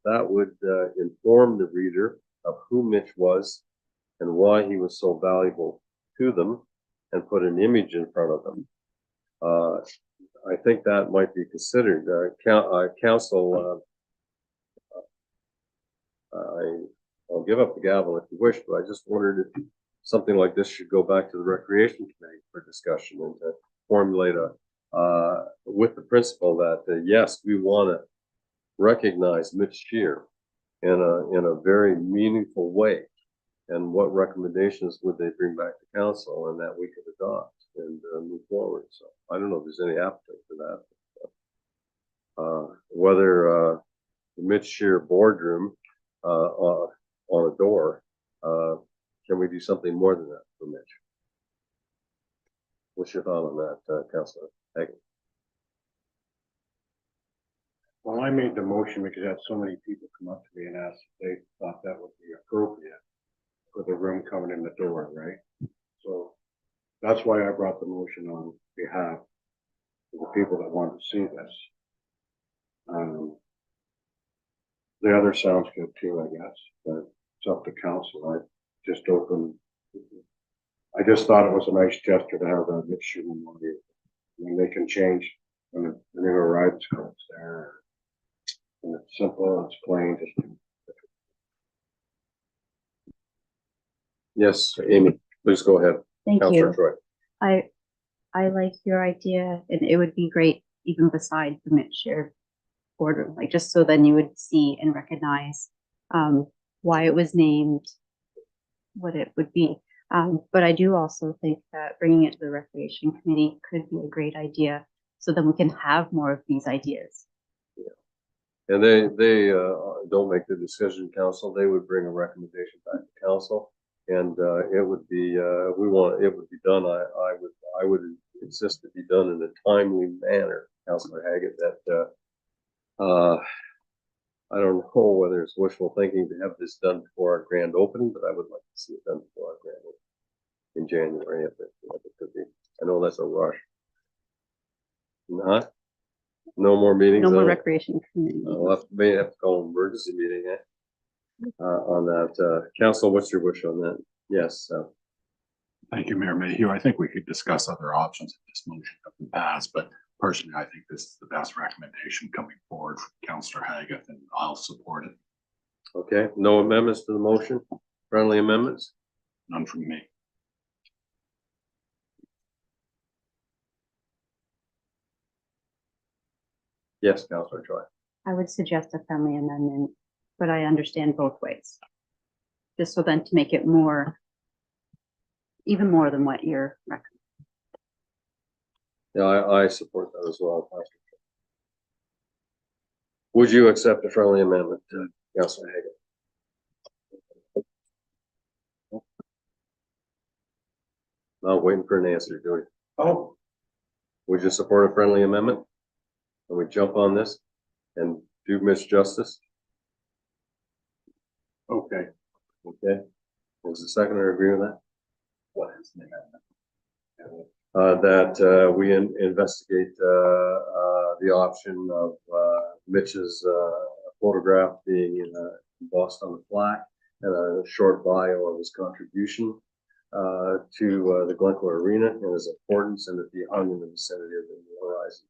That would inform the reader of who Mitch was and why he was so valuable to them, and put an image in front of them. I think that might be considered. Council, I'll give up the gavel if you wish, but I just wondered something like this should go back to the Recreation Committee for discussion and to formulate with the principle that, yes, we want to recognize Mitch Shear in a very meaningful way. And what recommendations would they bring back to council and that we could adopt and move forward? So I don't know if there's any appetite for that. Whether the Mitch Shear boardroom on a door, can we do something more than that for Mitch? What's your thought on that, Councillor Hagan? Well, I made the motion because I had so many people come up to me and ask if they thought that would be appropriate for the room coming in the door, right? So that's why I brought the motion on behalf of the people that want to see this. The other sounds good too, I guess, but it's up to council. I just thought it was a nice gesture to have that mixture memorial. I mean, they can change when the new arrivals comes there. And it's simple, it's plain, just. Yes, Amy, please go ahead. Thank Councillor you. Troy. I like your idea, and it would be great even beside the mid-share boardroom, like just so then you would see and recognize why it was named, what it would be. But I do also think that bringing it to the Recreation Committee could be a great idea, so then we can have more of these ideas. And they don't make the decision, council. They would bring a recommendation back to council, and it would be it would be done. I would insist it be done in a timely manner, Councillor Haggett. That I don't know whether it's wishful thinking to have this done before our grand opening, but I would like to see it done before our grand opening in January if it could be. I know that's a rush. Not. No more meetings. No more Recreation Committee. We'll have to call an emergency meeting on that. Council, what's your wish on that? Yes. Thank you, Mayor Mayhew. I think we could discuss other options if this motion doesn't pass, but personally, I think this is the best recommendation coming forward from Councillor Haggett, and I'll support it. Okay. No amendments to the motion? Friendly amendments? None from me. Yes, Councillor Troy. I would suggest a friendly amendment, but I understand both ways. Just so then to make it more, even more than what you're recommending. Yeah, I support that as well, Councillor Troy. Would you accept a friendly amendment, Councillor Hagan? Not waiting for an answer, do we? Oh. Would you support a friendly amendment? And we jump on this and do Mitch justice? Okay. Okay. Does the seconder agree with that? What is the amendment? That we investigate the option of Mitch's photograph being embossed on the plaque and a short bio of his contribution to the Glencoe Arena and his importance, and it be hung in the vicinity of the New Horizon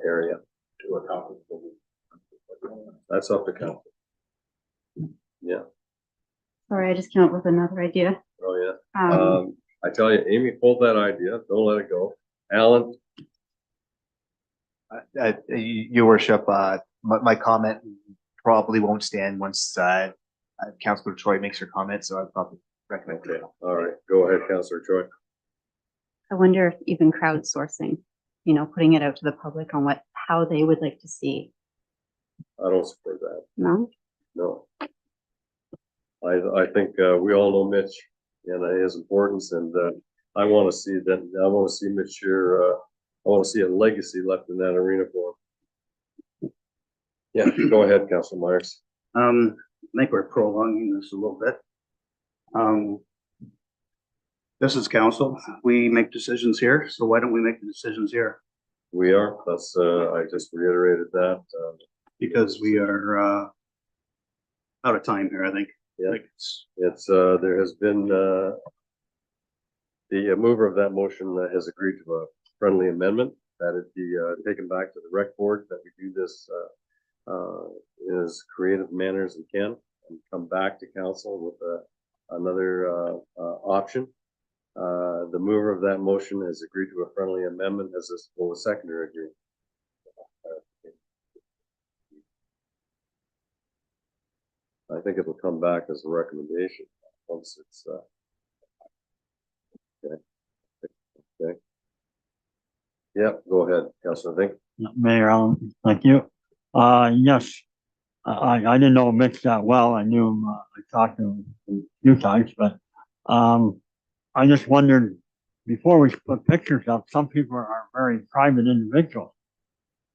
area. To accomplish. That's up to council. Yeah. Sorry, I just came up with another idea. Oh yeah. I tell you, Amy, hold that idea. Don't let it go. Alan. Your worship, my comment probably won't stand once Councillor Troy makes her comment, so I'd probably recommend it. All right, go ahead, Councillor Troy. I wonder if even crowdsourcing, putting it out to the public on how they would like to see. I don't support that. No? No. I think we all know Mitch and his importance, and I want to see that. I want to see Mitch here. I want to see a legacy left in that arena for him. Yeah, go ahead, Councilor Myers. I think we're prolonging this a little bit. This is council. We make decisions here, so why don't we make the decisions here? We are. That's. I just reiterated that because we are out of time here. I think. Yeah, it's there has been the mover of that motion has agreed to a friendly amendment that it be taken back to the rec board, that we do this in as creative manner as we can and come back to council with option. The mover of that motion has agreed to a friendly amendment. As this, will the seconder agree? I think it'll come back as a recommendation once it's, okay. Okay. Yep, go ahead, Councilor Vink. Mayor Allen, thank you. Yes, I didn't know Mitch that well. I knew him, I talked to him a few times, but, I just wondered, before we put pictures up, some people are very private individuals.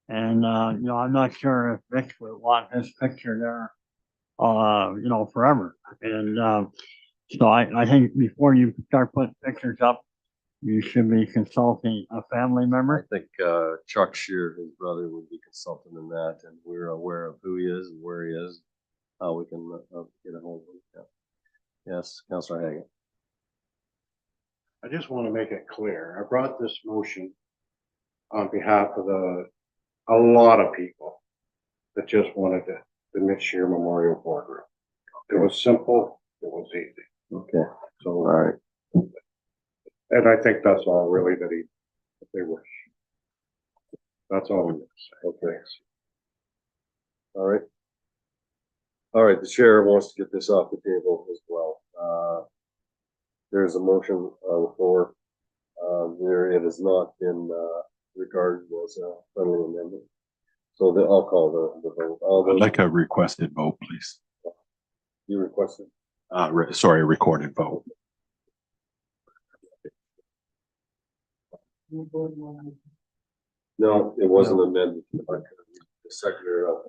And, you know, I'm not sure if Mitch would want his picture there, you know, forever. And, so I think before you start putting pictures up, you should be consulting a family I member. think Chuck Shear, his brother, would be consulted in that, and we're aware of who he is and where he is, how we can get a hold of him. Yeah. Yes, Councilor Hagan. I just want to make it clear, I brought this motion on behalf of a lot of people that just wanted the Mitch Shear Memorial Boardroom. It was simple, it was easy. Okay. So, All right. and I think that's all really that they wish. That's all. Okay. All right. All right, the chair wants to get this off the table as well. There's a motion on the floor. It has not been regarded as a friendly amendment. So I'll call the vote. I'd like a requested vote, please. You requested? Sorry, recorded vote. No, it wasn't amended. The seconder.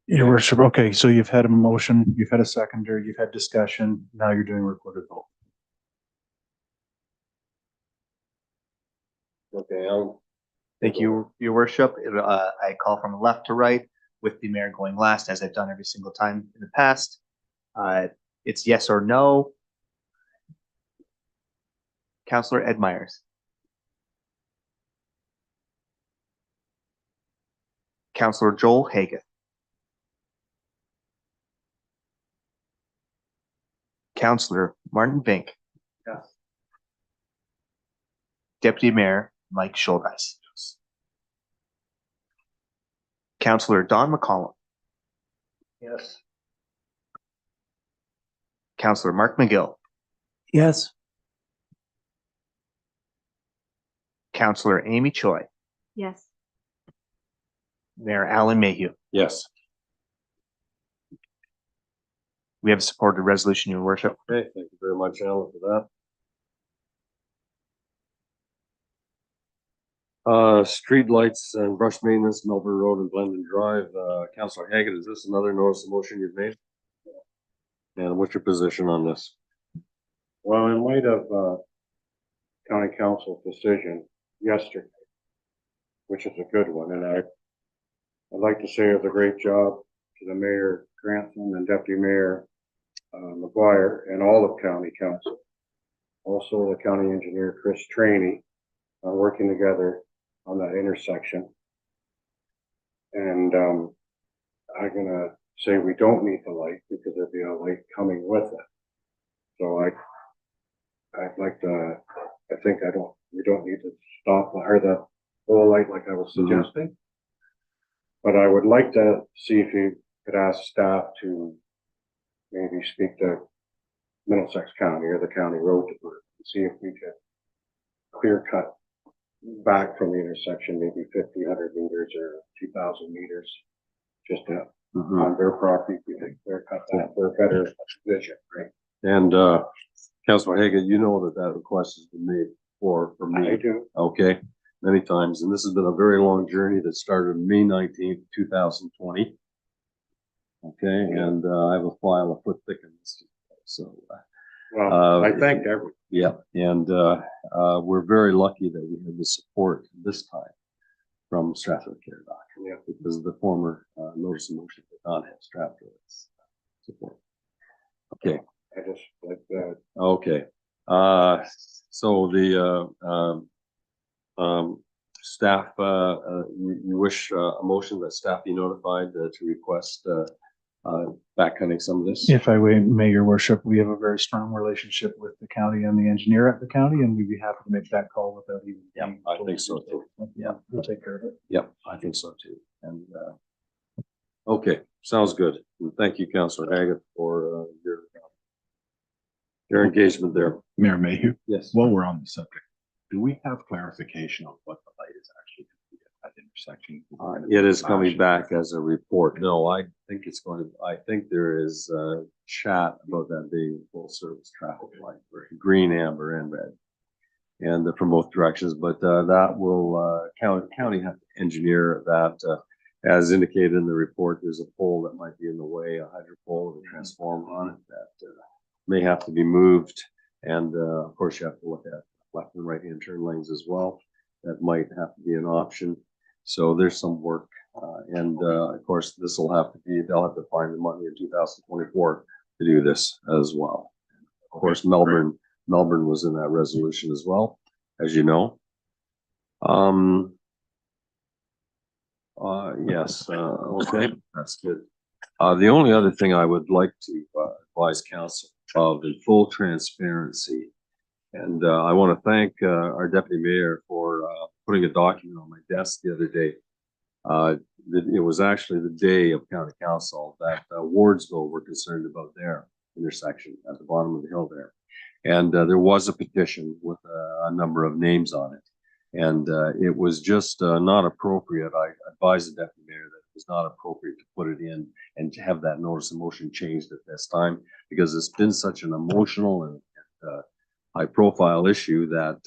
Your worship, okay, so you've had a motion, you've had a seconder, you've had discussion, now you're doing recorded vote. Okay, Thank you, your worship. I call from left to right with the mayor going last, as I've done every single time in the past. It's yes or no. Councillor Ed Myers. Councillor Joel Hagan. Councillor Martin Vink. Yes. Deputy Mayor Mike Schuldice. Councillor Don McCollum. Yes. Councillor Mark McGill. Yes. Councillor Amy Choi. Yes. Mayor Alan Mayhew. yes. We have supported resolution, your worship. Okay, thank you very much, Alan, for that. Street lights and brush maintenance, Melbourne Road and Glendon Drive. Councilor Haggett, is this another notice of motion you've made? And what's your position on this? Well, in light of county council's decision yesterday, which is a good one, and I'd like to say it was a great job to the Mayor Grantham and Deputy Mayor McGuire and all of county council. Also the county engineer Chris Trainey working together on that intersection. And I'm gonna say we don't need the light because there'd be a light coming with it. So I'd like to, I think we don't need to stop or the whole light like I was suggesting. But I would like to see if you could ask staff to maybe speak to Middlesex County or the county road department and see if we could clear cut back from the intersection, maybe 1,500 meters or 2,000 meters, just on their property. We could clear cut that for a better vision, right? And Councilor Haggett, you know that request has been made for me. I do. Okay, many times, and this has been a very long journey that started May 19th, 2020. Okay, and I have a file a foot thick in this, so. Well, I thank everyone. Yeah, and we're very lucky that we have the support this time from Stratford Care Doc. Yeah. Because the former notice of motion did not have Stratford's support. Okay. I just like that. Okay. So the staff, you wish a motion that staff be notified to request back cutting some of this? If I may, your worship, we have a very strong relationship with the county and the engineer at the county, and we'd be happy to make that call without even. Yeah, I think so too. Yeah, we'll take care of it. Yep, I think so too. And, okay, sounds good. And thank you, Councillor Haggett, for, your engagement there. Mayor Mayhew, Yes. while we're on the subject, do we have clarification on what the light is actually at that intersection? It is coming back as a report. No, I think it's going to, I think there is chat about that being full service traffic light, green, amber, and red. And from both directions, but that will county have to engineer that. As indicated in the report, there's a pole that might be in the way, a hydro pole with a transformer on it that may have to be moved. And of course, you have to look at left and right hand turn lanes as well. That might have to be an option. So there's some work. And of course, this will have to be, they'll have to find the money in 2024 to do this as well. Of course, Melbourne was in that resolution as well, as you know. Yes, okay, that's good. The only other thing I would like to advise council of in full transparency, and I want to thank our deputy mayor for putting a document on my desk the other day. It was actually the day of county council that Wardsville were concerned about their intersection at the bottom of the hill there. And there was a petition with a number of names on it. And it was just not appropriate. I advised the deputy mayor that it was not appropriate to put it in and to have that notice of motion changed at this time, because it's been such an emotional and high profile issue that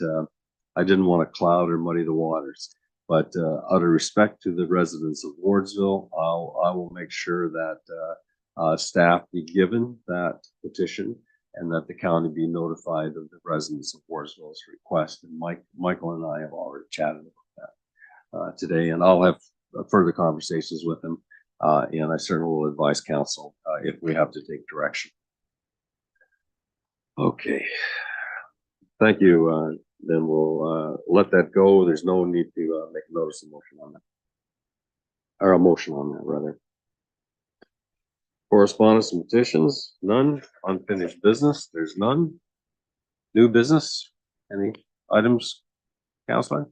I didn't want to cloud or muddy the waters. But out of respect to the residents of Wardsville, I will make sure that staff be given that petition and that the county be notified of the residents of Wardsville's request. And Michael and I have already chatted about that today, and I'll have further conversations with him. And I certainly will advise council if we have to take direction. Okay, thank you. Then we'll let that go. There's no need to make a notice of motion on that, or a motion on that rather. Correspondence and petitions, none. Unfinished business, there's none. New business, any items, Councilor?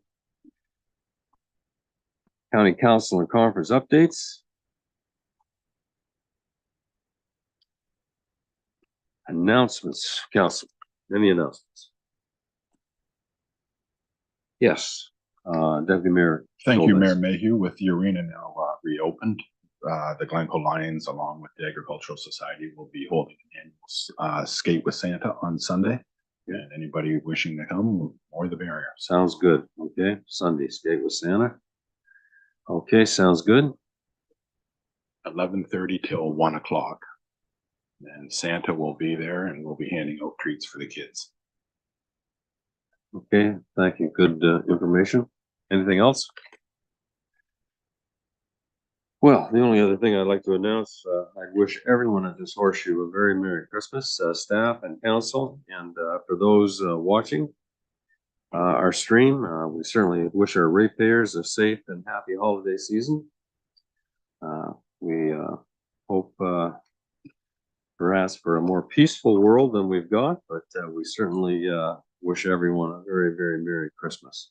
County Council and Conference updates. Announcements, Council, any announcements? Yes, Deputy Mayor. Thank you, Goldes. Mayor Mayhew. With the arena now reopened, the Glencoe Lions, along with the Agricultural Society, will be holding an annual Skate with Santa on Sunday. And anybody wishing to come, more the merrier. Sounds good. Okay, Sunday, Skate with Santa. Okay, sounds good. 11:30 till 1 o'clock. And Santa will be there and we'll be handing out treats for the kids. Okay, thank you. Good information. Anything else? Well, the only other thing I'd like to announce, I wish everyone at this horseshoe a very Merry Christmas, staff and council. And for those watching our stream, we certainly wish our ratepayers a safe and happy holiday season. We hope perhaps for a more peaceful world than we've got, but we certainly wish everyone a very, very Merry Christmas.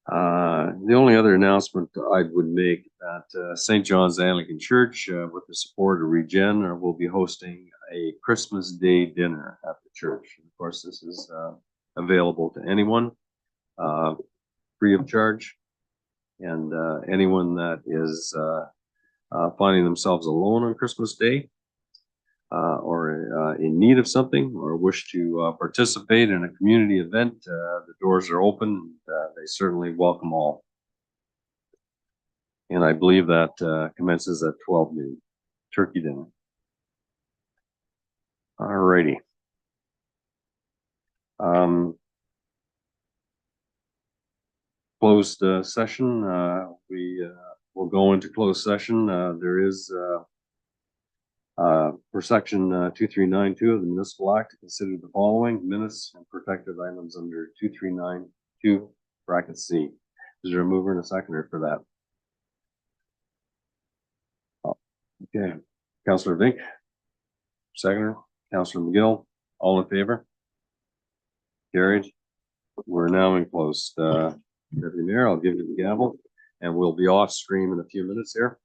The only other announcement I would make that St. John's Anglican Church, with the support of Regen, will be hosting a Christmas Day dinner at the church. And of course, this is available to anyone, free of charge, and anyone that is finding themselves alone on Christmas Day, or in need of something, or wish to participate in a community event, the doors are open. They certainly welcome all. And I believe that commences at 12 noon, turkey dinner. All righty. Closed session. We will go into closed session. There is for section 2392 of the Municipal Act to consider the following minutes and protected items under 2392 bracket C. Is there a mover and a seconder for that? Okay, Counselor Vink. Seconder, Counselor McGill, all in favor? Carried. We're now in closed. Deputy Mayor, I'll give you the gavel and we'll be off stream in a few minutes here.